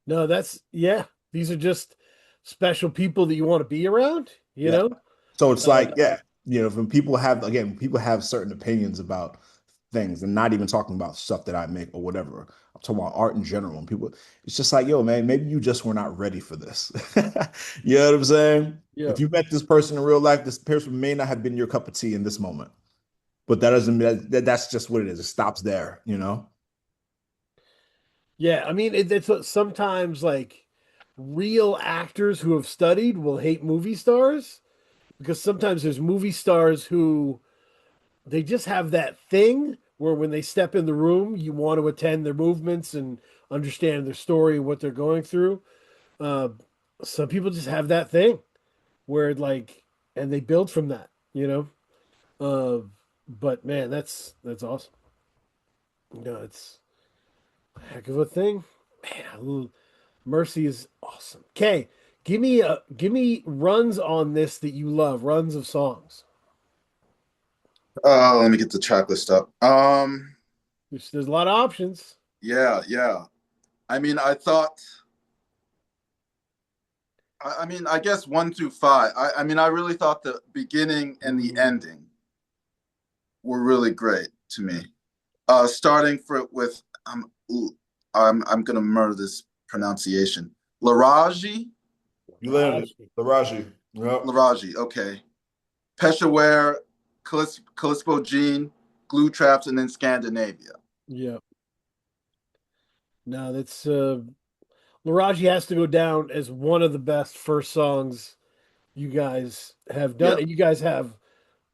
No, yeah. These are just special people that you want to be around, you Yeah. know? So it's Uh, like, yeah, when people have certain opinions about things and not even talking about stuff that I make or whatever. I'm talking about art in general. And people, it's just like, yo, man, maybe you just were not ready for this. You know what I'm saying? yeah. If you met this person in real life, this person may not have been your cup of tea in this moment. But that doesn't mean that's just what it is. It stops there, you know? Yeah, I mean, it's sometimes like real actors who have studied will hate movie stars because sometimes there's movie stars who they just have that thing where when they step in the room, you want to attend their movements and understand their story and what they're going through. Uh, some people just have that thing where like, and they build from that, you know. But man, that's awesome. No, it's a heck of a thing. Man, Mercy is awesome. Okay, give me runs on this that you love, runs of songs. Let me get the track list up. There's a lot of options. Yeah, yeah. I mean, I thought. I mean, I guess 1 through 5. I mean, I really thought the beginning and the ending were really great to me. Starting with I'm gonna murder this pronunciation. Laraji, You landed it. Rashi. Laraji. Yep. Laraji. Okay. Peshawar, Callisto Gene, Glue Traps, and then Scandinavia. Yeah. No, that's Laraji has to go down as one of the best first songs you guys have done, Yeah. and you guys have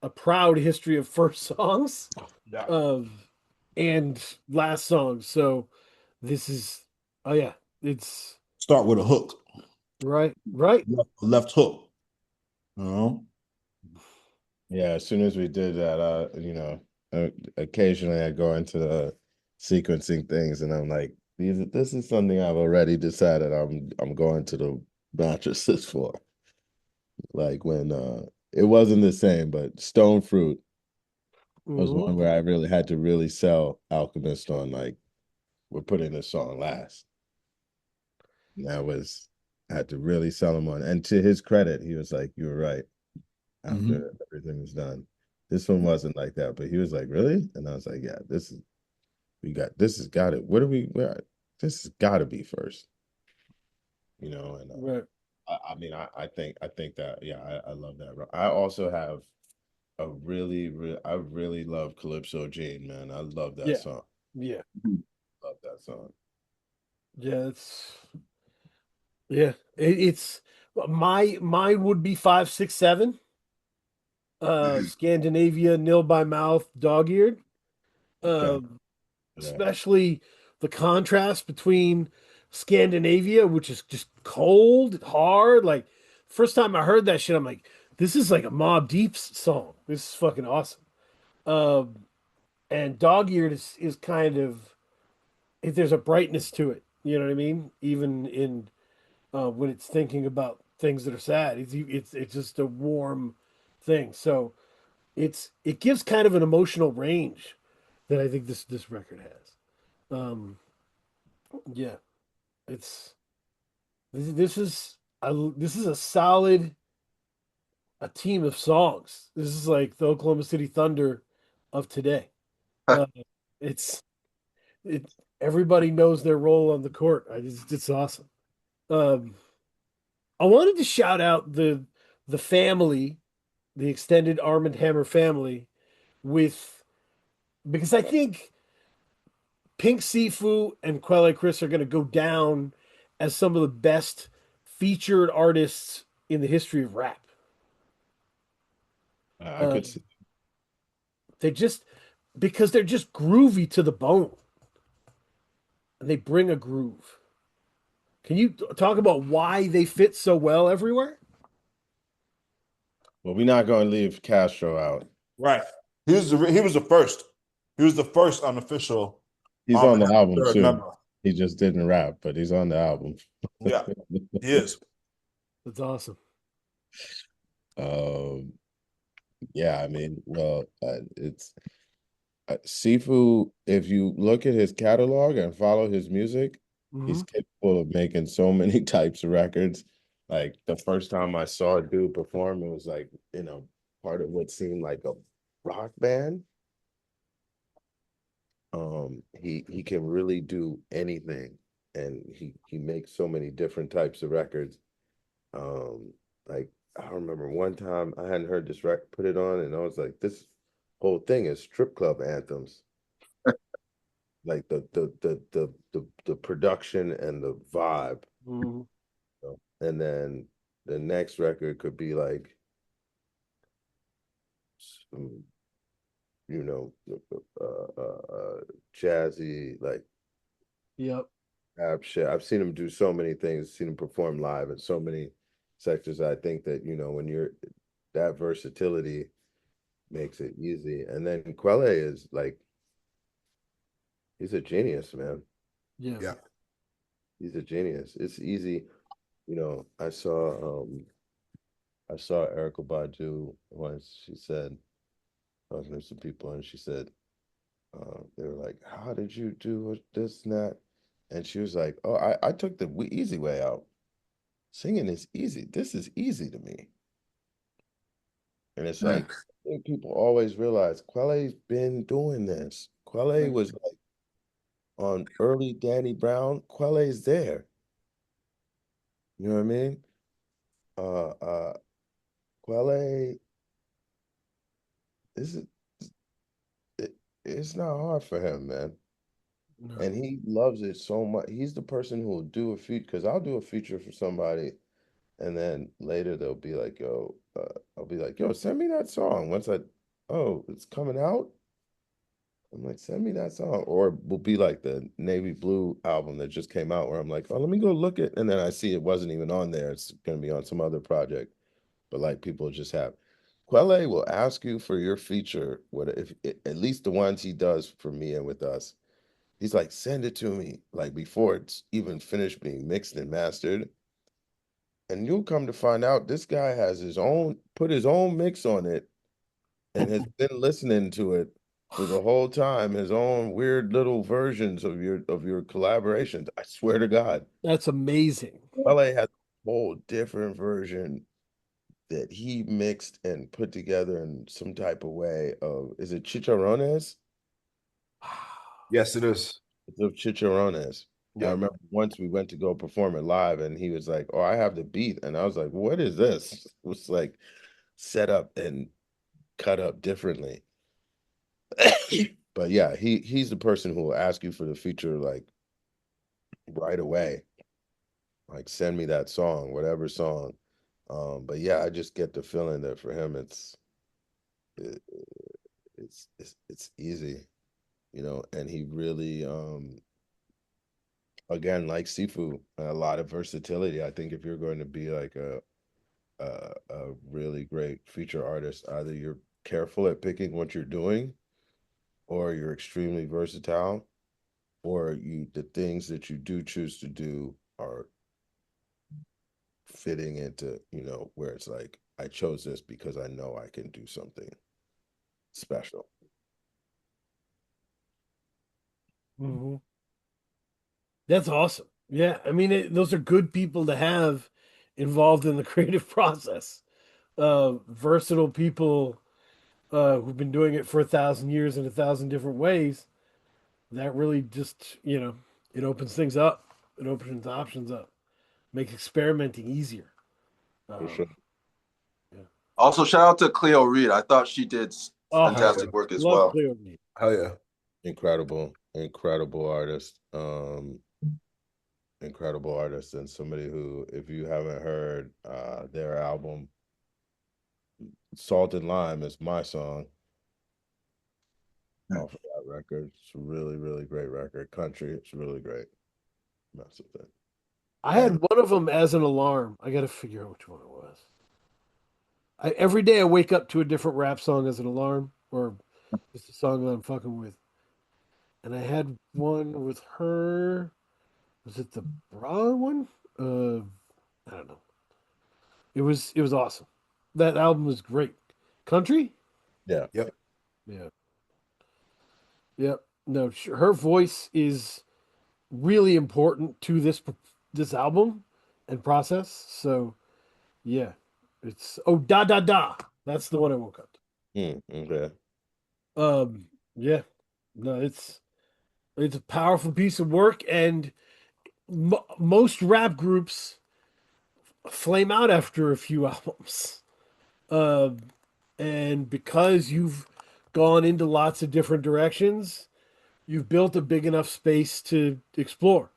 a proud history of first songs Yeah. of and last songs. So this is oh yeah, it's Start with a hook. right, right. Left hook. You know? Yeah, as soon as we did that, occasionally I go into the sequencing things, and I'm like, this is something I've already decided I'm going to the mattresses for. Like when it wasn't the same, but Stone Fruit was Mhm. one where I really had to really sell Alchemist on, like, we're putting this song last. And that was I had to really sell him on. And to his credit, he was like, "You were right." Mhm. After everything was done, this one wasn't like that, but he was like, "Really?" And I was like, "Yeah, this has got it. What are we? This has got to be first, you know." And Right. I mean, I think that, yeah, I love that. I also have I really love Calypso Jane, man. I love that Yeah. song. Yeah. Love that song. Yeah, it's mine would be 5, 6, 7. Mhm. Scandinavia, Nil by Mouth, Dog Eared. Okay. Um, Yeah. Especially the contrast between Scandinavia, which is just cold, hard. Like first time I heard that shit, I'm like, this is like a Mob Deep song. This is fucking awesome. And Dog Eared is kind of there's a brightness to it. You know what I mean? Even in when it's thinking about things that are sad, it's just a warm thing. So it gives kind of an emotional range that I think this record has. Um, yeah, it's this is this is a solid a team of songs. This is like the Oklahoma City Thunder of today. Uh, it's it everybody knows their role on the court. It's awesome. Um, I wanted to shout out the family, the extended Armand Hammer family, with because I think Pink Sifu and Quelle Chris are going to go down as some of the best featured artists in the history of rap. I Uh, could see. they just because they're just groovy to the bone, and they bring a groove. Can you talk about why they fit so well everywhere? Well, we're not going to leave Castro out. Right. He was the first. He was the first unofficial He's on the album third too. member. He just didn't rap, but he's on the album. Yeah, he is. That's awesome. Um, Yeah, I mean, well, it's Sifu. If you look at his catalog and follow his music, Hmm. he's capable of making so many types of records. Like the first time I saw a dude perform, it was like, part of what seemed like a rock band. He can really do anything, and he makes so many different types of records. Like I remember one time I hadn't heard this record, put it on, and I was like, this whole thing is strip club anthems. Like the production and the vibe, Hmm. and then the next record could be like some, you know, jazzy, like Yep. rap shit. I've seen him do so many things, seen him perform live in so many sectors. I think that, when you're that versatility makes it easy. And then Quelle is like, he's a genius, man. Yeah. Yeah. He's a genius. It's easy. I saw Erica Badu once. She said, talking to some people, and she said, they were like, "How did you do this and that?" And she was like, "Oh, I took the easy way out. Singing is easy. This is easy to me." And it's like, I think people always realize Quelle's been doing this. Quelle was like on early Danny Brown. Quelle's there. You know what I mean? Uh, Quelle, this is it, it's not hard for him, man. No. And he loves it so much. He's the person who will do a feature because I'll do a feature for somebody, and then later they'll be like, "Yo," I'll be like, "Yo, send me that song." Oh, it's coming out. I'm like, "Send me that song," or will be like the Navy Blue album that just came out, where I'm like, "Oh, let me go look it," and then I see it wasn't even on there. It's gonna be on some other project, but like people just have. Quelle will ask you for your feature. What if at least the ones he does for me and with us? He's like, send it to me, like before it's even finished being mixed and mastered. And you'll come to find out this guy has put his own mix on it and has been listening to it for the whole time, his own weird little versions of your collaborations. I swear to God. That's amazing. LA has a whole different version that he mixed and put together in some type of way of, is it chicharrones? Yes, it is. Of chicharrones. I Yep. remember once we went to go perform it live, and he was like, "Oh, I have the beat," and I was like, "What is this?" It was like set up and cut up differently. But yeah, he's the person who will ask you for the feature like right away, like send me that song, whatever song. But yeah, I just get the feeling that for him, it, it's easy, and he really again, like Sifu, a lot of versatility. I think if you're going to be like a really great feature artist, either you're careful at picking what you're doing, or you're extremely versatile, or the things that you do choose to do are fitting into, where it's like, I chose this because I know I can do something special. Hmm. That's awesome. Yeah. I mean, those are good people to have involved in the creative process. Versatile people who've been doing it for 1,000 years in 1,000 different ways. That really just, it opens things up. It opens options up, makes experimenting easier. For sure. Yeah. Also, shout out to Cleo Reed. I thought she did Oh, Hell yeah. fantastic work as love well. Cleo Reed. Hell yeah. Incredible, incredible artist. Incredible artist, and somebody who, if you haven't heard their album Salt and Lime, is my song off of that record. It's a really, really great record. Country, it's really great. Mess with it. I And had one of them as an alarm. I got to figure out which one it was. Every day I wake up to a different rap song as an alarm, or just a song that I'm fucking with. And I had one with her. Was it the bra one? I don't know. It was awesome. That album was great. Country? Yeah. Yep. Yeah. Yep. No, her voice is really important to this album and process. So yeah, it's oh da da da. That's the one I woke up Okay. to. Yeah, no, it's a powerful piece of work, and most rap groups flame out after a few albums. Um, and because you've gone into lots of different directions, you've built a big enough space to explore.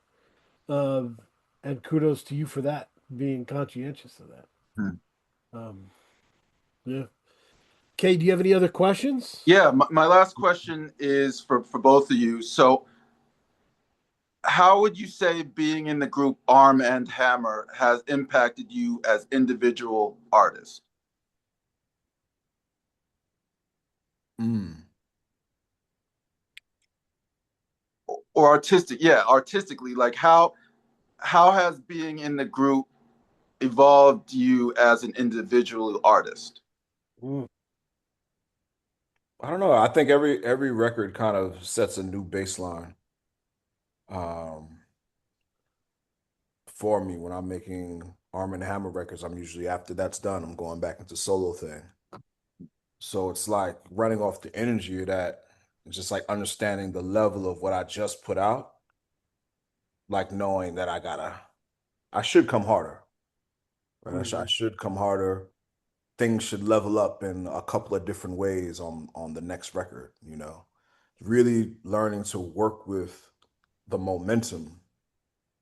Um, and kudos to you for that, being conscientious of that. Hmm. Um, yeah. Kay, do you have any other questions? Yeah, my last question is for both of you. So, how would you say being in the group Armand Hammer has impacted you as individual artists Mm. or artistic? Yeah, artistically, like how has being in the group evolved you as an individual artist? Mm, I don't know. I think every record kind of sets a new baseline um, for me when I'm making Arm & Hammer records. I'm usually after that's done, I'm going back into solo thing. So it's like running off the energy of that, just like understanding the level of what I just put out, like knowing that I should come harder, right? I should come harder. Things should level up in a couple of different ways on the next record, you know. Really learning to work with the momentum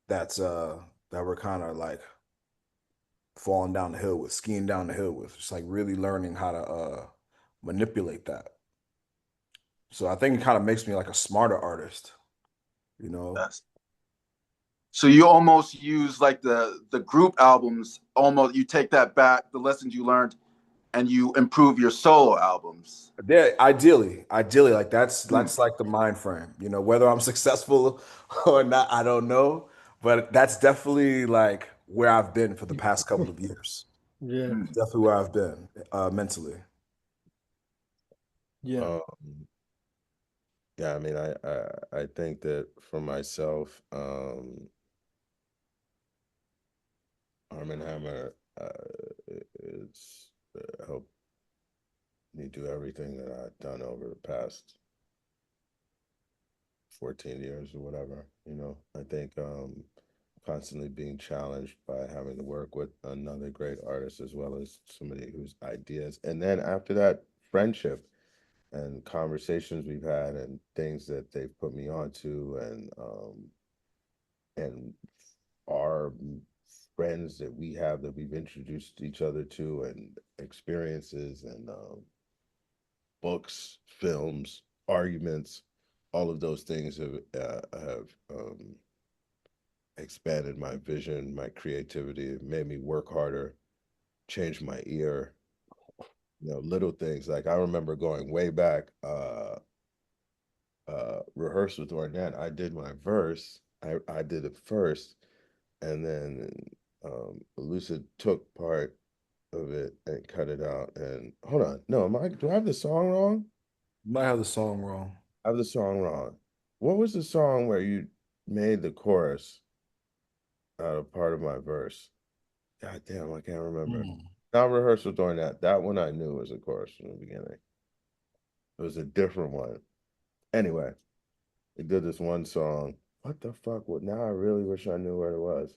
that's that we're kind of like falling down the hill with, skiing down the hill with. It's like really learning how to manipulate that. So I think it kind of makes me like a smarter artist, you know. Yes. So you almost use like the group albums, almost you take that back, the lessons you learned, and you improve your solo albums. Yeah, ideally, like Hmm. that's like the mind frame. You know, whether I'm successful or not, I don't know. But that's definitely like where I've been for the past couple of years. yeah. Hmm. Definitely where I've been mentally. Yeah. Um, yeah, I mean, I think that for myself, Arm & Hammer it's helped me do everything that I've done over the past 14 years or whatever, you know. I think constantly being challenged by having to work with another great artist as well as somebody whose ideas, and then after that, friendship and conversations we've had and things that they've put me onto, and our friends that we have that we've introduced each other to, and experiences, and books, films, arguments, all of those things have expanded my vision, my creativity. It made me work harder, changed my ear. You know, little things like I remember going way back, rehearse with Ornette. I did my verse. I did it first, and then Lucid took part of it and cut it out. And hold on, no, do I have the song wrong? You might have the song wrong. I have the song wrong. What was the song where you made the chorus out of part of my verse? God damn, I can't remember. Hmm. Not rehearsal during that. That one I knew was a chorus from the beginning. It was a different one. Anyway, they did this one song. What the fuck? What now? I really wish I knew where it was.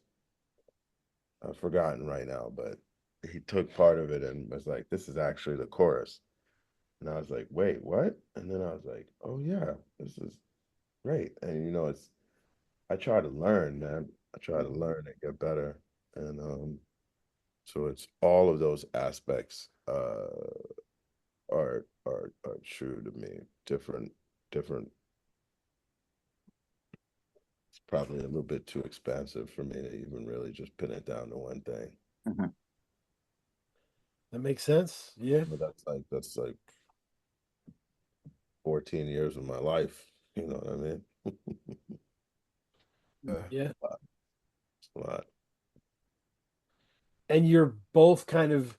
I've forgotten right now, but he took part of it and was like, "This is actually the chorus." And I was like, "Wait, what?" And then I was like, "Oh yeah, this is great." And you know, it's I try to learn, man. I try to learn and get better, and so it's all of those aspects are true to me. Different. It's probably a little bit too expansive for me to even really just pin it down to one thing. Hmm. That makes sense. Yeah. But that's like 14 years of my life. You know what I mean? Yeah. Yeah. It's a lot. And you're both kind of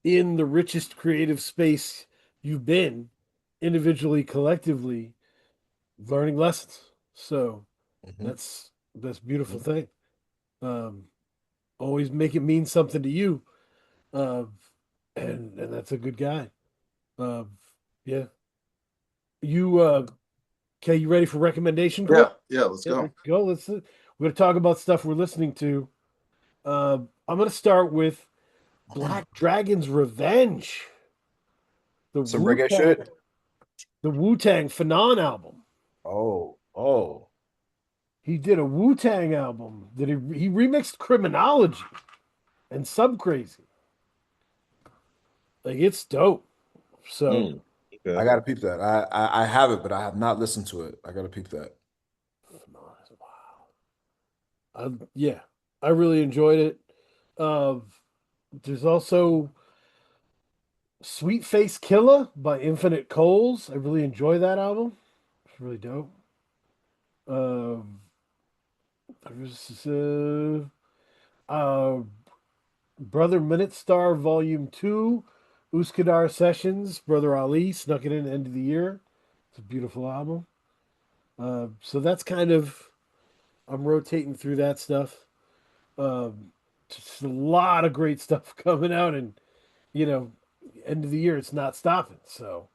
in the richest creative space you've been, individually, collectively, learning lessons. So Mhm. that's a beautiful thing. Um, Always make it mean something to you. Uh, and that's a good guy. Uh, yeah. You okay, you ready for recommendation quick? Yeah, yeah. Let's Yeah, go. let's go. We're gonna talk about stuff we're listening to. I'm gonna start with Black Dragon's Revenge, the Some Wu reggae Tang, shit. the Wu Tang Phenon album. Oh. He did a Wu Tang album that he remixed Criminology and Sub Crazy. Like it's dope. So Mm, I okay. gotta peep that. I have it, but I have not listened to it. I gotta peep that. yeah, I really enjoyed it. Uh, there's also Sweet Face Killer by Infinite Coals. I really enjoy that album. It's really dope. Um, there's Brother Minute Star Volume 2, Uskadar Sessions, Brother Ali snuck it in the end of the year. It's a beautiful album. So that's kind of, I'm rotating through that stuff. Um, just a lot of great stuff coming out, and you know, end of the year, it's not stopping. So,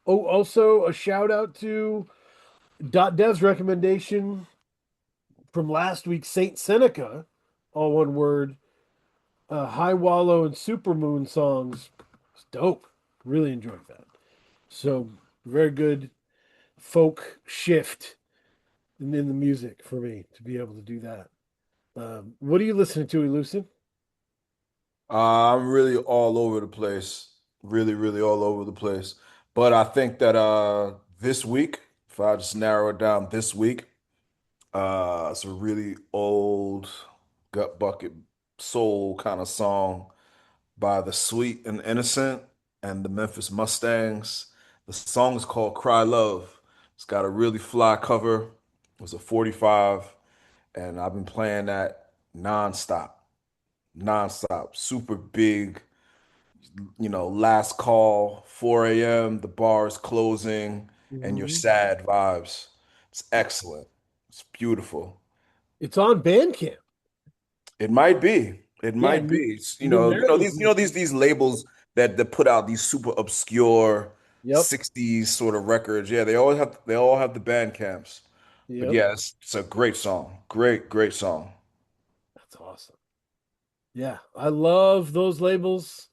also a shout out to Dev's recommendation from last week, Saint Seneca, all one word, High Wallow and Supermoon songs. It's dope. Really enjoyed that. So very good folk shift in the music for me to be able to do that. What are you listening to, Elucid? I'm really all over the place. Really, really all over the place. But I think that this week, if I just narrow it down this week, it's a really old gut bucket soul kind of song by the Sweet and Innocent and the Memphis Mustangs. The song is called Cry Love. It's got a really fly cover. It was a 45, and I've been playing that nonstop, nonstop. Super big, last call, 4 a.m., the bar is closing, and you're Mhm. sad vibes. It's excellent. It's beautiful. It's on Bandcamp. It might be. It Yeah, might be. It's, New Narrative. these labels that put out these super obscure Yep. 60s sort of records. Yeah, they all have the band camps. But Yep. yeah, it's a great song. Great, great song. That's awesome. Yeah, I love those labels.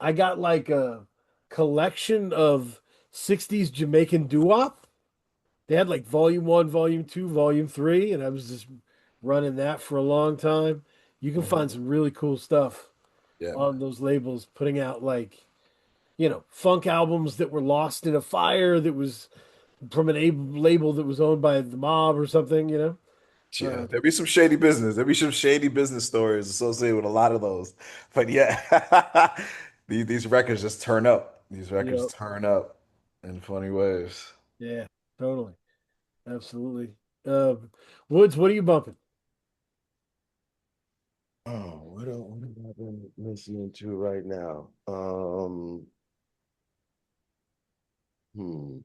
I got like a collection of 60s Jamaican doo-wop. They had like volume 1, volume 2, volume 3, and I was just running that for a long time. You can Mhm. find some really cool stuff Yeah, on man. those labels putting out like, funk albums that were lost in a fire that was from an label that was owned by the mob or something. Yeah, Uh, there be some shady business. There be some shady business stories associated with a lot of those. But yeah, these records just turn up. These records yeah, turn up in funny ways. yeah, totally. Absolutely. Uh, Woods, what are you bumping? Oh, what have I been listening to right now? Hmm.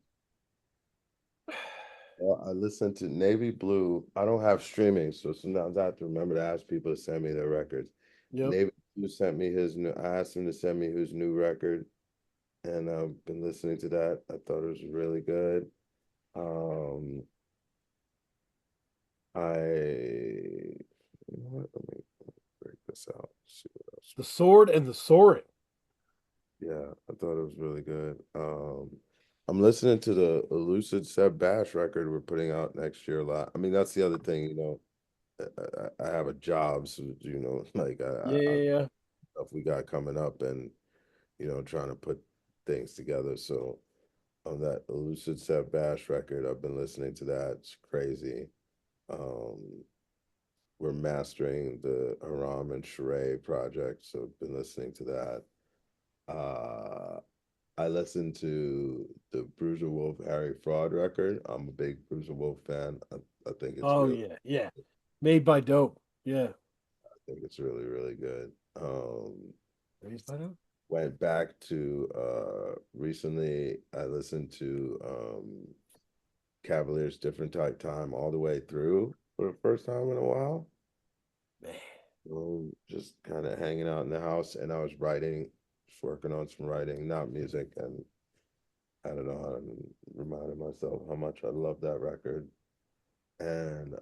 Well, I listen to Navy Blue. I don't have streaming, so sometimes I have to remember to ask people to send me their records. Yep. Navy Blue sent me his new. I asked him to send me his new record, and I've been listening to that. I thought it was really good. Um, you know what? Let me break this out. See what else. The Sword and the Soaring. Yeah, I thought it was really good. I'm listening to the Elucid Seb Bash record we're putting out next year a lot. I mean, that's the other thing, I have a job, so like Yeah. stuff we got coming up, and trying to put things together. So on that Elucid Seb Bash record, I've been listening to that. It's crazy. Um, we're mastering the Haram and Sheree project, so I've been listening to that. I listened to the Bruiser Wolf Harry Fraud record. I'm a big Bruiser Wolf fan. I think it's Oh really, yeah, yeah. Made by Dope. Yeah. I think it's really, really good. Raised by Dope. went back to recently I listened to Cavaliers Different Type Time all the way through for the first time in a while. Just kind of hanging out in the house, and I was writing, just working on some writing, not music, and I don't know how to remind myself how much I love that record. And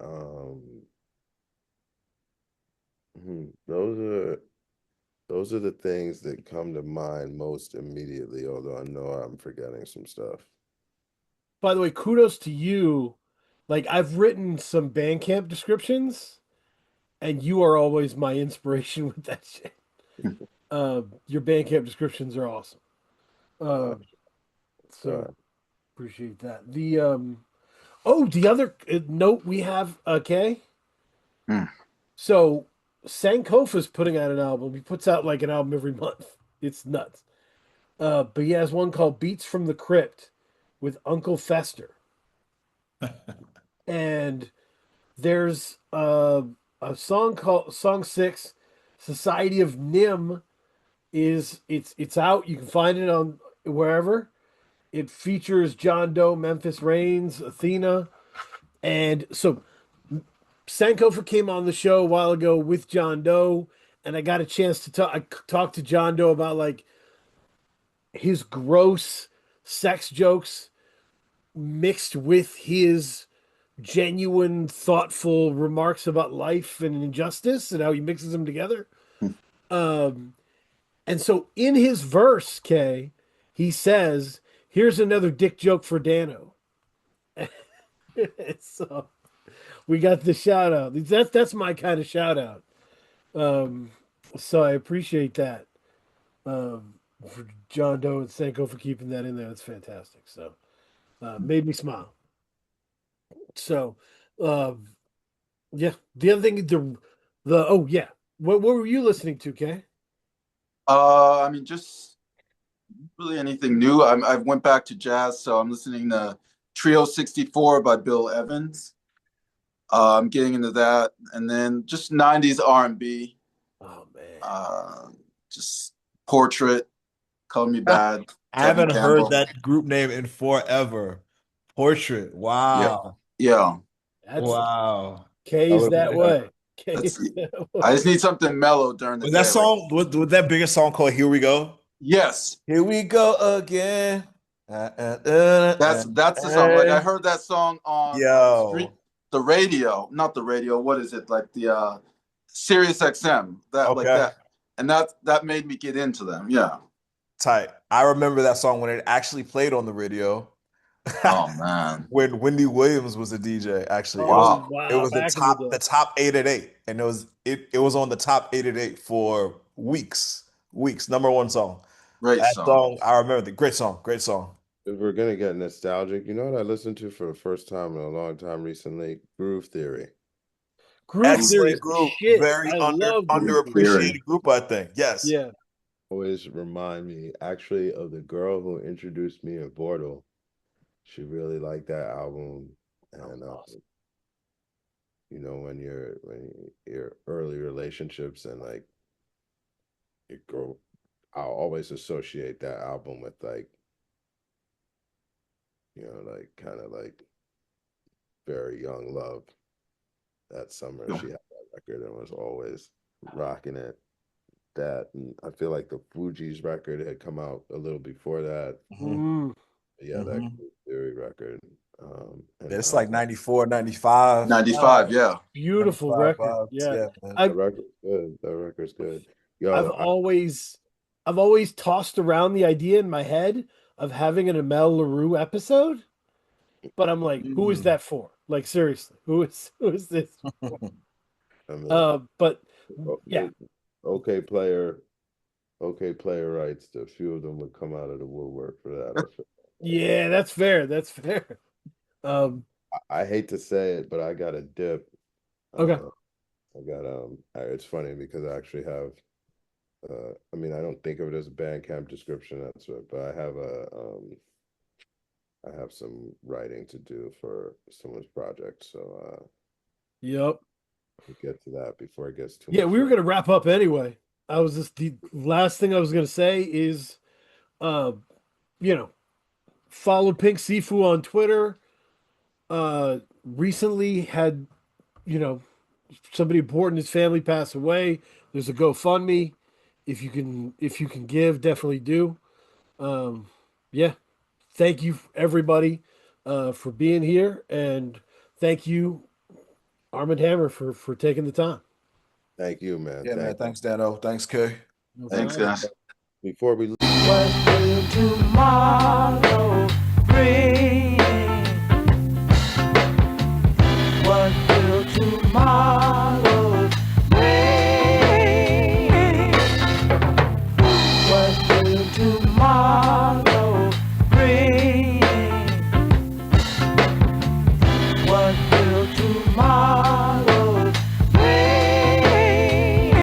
those are the things that come to mind most immediately, although I know I'm forgetting some stuff. By the way, kudos to you. Like I've written some Bandcamp descriptions, and you are always my inspiration with that shit. Your Bandcamp descriptions are awesome. Uh, So appreciate that. The other note we have, okay. Hmm. So Sankofa's putting out an album. He puts out like an album every month. It's nuts. But he has one called Beats from the Crypt with Uncle Fester. And there's a song 6, Society of Nim it's out. You can find it on wherever. It features John Doe, Memphis Reigns, Athena. And so Sankofa came on the show a while ago with John Doe, and I got a chance to talk to John Doe about like his gross sex jokes mixed with his genuine, thoughtful remarks about life and injustice and how he mixes them together. Um, and so in his verse, Kay, he says, "Here's another dick joke for Dano." So we got the shout out. That's my kind of shout out. Um, so I appreciate that. For John Doe and Senko for keeping that in there. That's fantastic. So made me smile. So yeah. The other thing, the oh yeah. What were you listening to, Kay? I mean, just really anything new. I went back to jazz, so I'm listening to Trio 64 by Bill Evans. I'm getting into that, and then just 90s R&B. Oh man. Just Portrait, Call Me I Bad, Tevin haven't heard Campbell. that group name in forever. Portrait. Yeah, Wow. yeah. That's Wow. I Kay's would that have way. That's. Kay's that I way. just need something mellow during the Was that day. Like, song was that biggest song called Here We Go? yes, Here we go again. that's the song. Like I heard that song on like street, Yo. the radio, not the radio. What is it? Like the Sirius XM. That like Okay. that, and that made me get into them. Yeah. Tight. I remember that song when it actually played on the radio. Oh man. When Wendy Williams was a DJ, actually. Oh Wow. It wow, was back in the the day. top 8 at 8. And it was on the top 8 at 8 for weeks. Weeks. Number one song. Great That song. song, I remember the great song, great song. If we're gonna get nostalgic, you know what I listened to for the first time in a long time recently? Groove Theory. Groove Theory Excellent is the group. shit. Very I love Groove Theory. underappreciated group, I think. Yes. Yeah. Always remind me actually of the girl who introduced me in Portal. She really liked that album, and Awesome. you know, when your early relationships and like you grow, I'll always associate that album with like, you know, like kind of like very young love. That summer she had that record and was always rocking it. That, and I feel like the Fugees record had come out a little before that. Mm. Yeah, that Groove Theory record. And It's like 94, 95. 95. Yeah. Beautiful 95 record. vibes. Yeah. Yeah, man. I that record's good. That record's good. I've Yo, always I've always tossed around the idea in my head of having an Amel Larue episode, but I'm like, who is that for? Like seriously, who is this for? I mean, But yeah, okay player, okay player writes. A few of them would come out of the woodwork for that. I feel. yeah, that's fair. That's fair. Um, I hate to say it, but I got a dip. okay. I got it's funny because I actually have I mean I don't think of it as a Bandcamp description, that's what, but I have some writing to do for someone's project, so Yep. we'll get to that before it gets too Yeah, much we were work. gonna wrap up anyway. The last thing I was gonna say is, uh, you know, follow Pink Sifu on Twitter. Recently had, you know, somebody important in his family pass away. There's a GoFundMe. If you can give, definitely do. Yeah. Thank you everybody for being here, and thank you, Armand Hammer, for taking the time. Thank you, man. Yeah, man. Thank Thanks, Dano. Thanks, Kay. No Thanks, problem. guys. Before we What will tomorrow bring?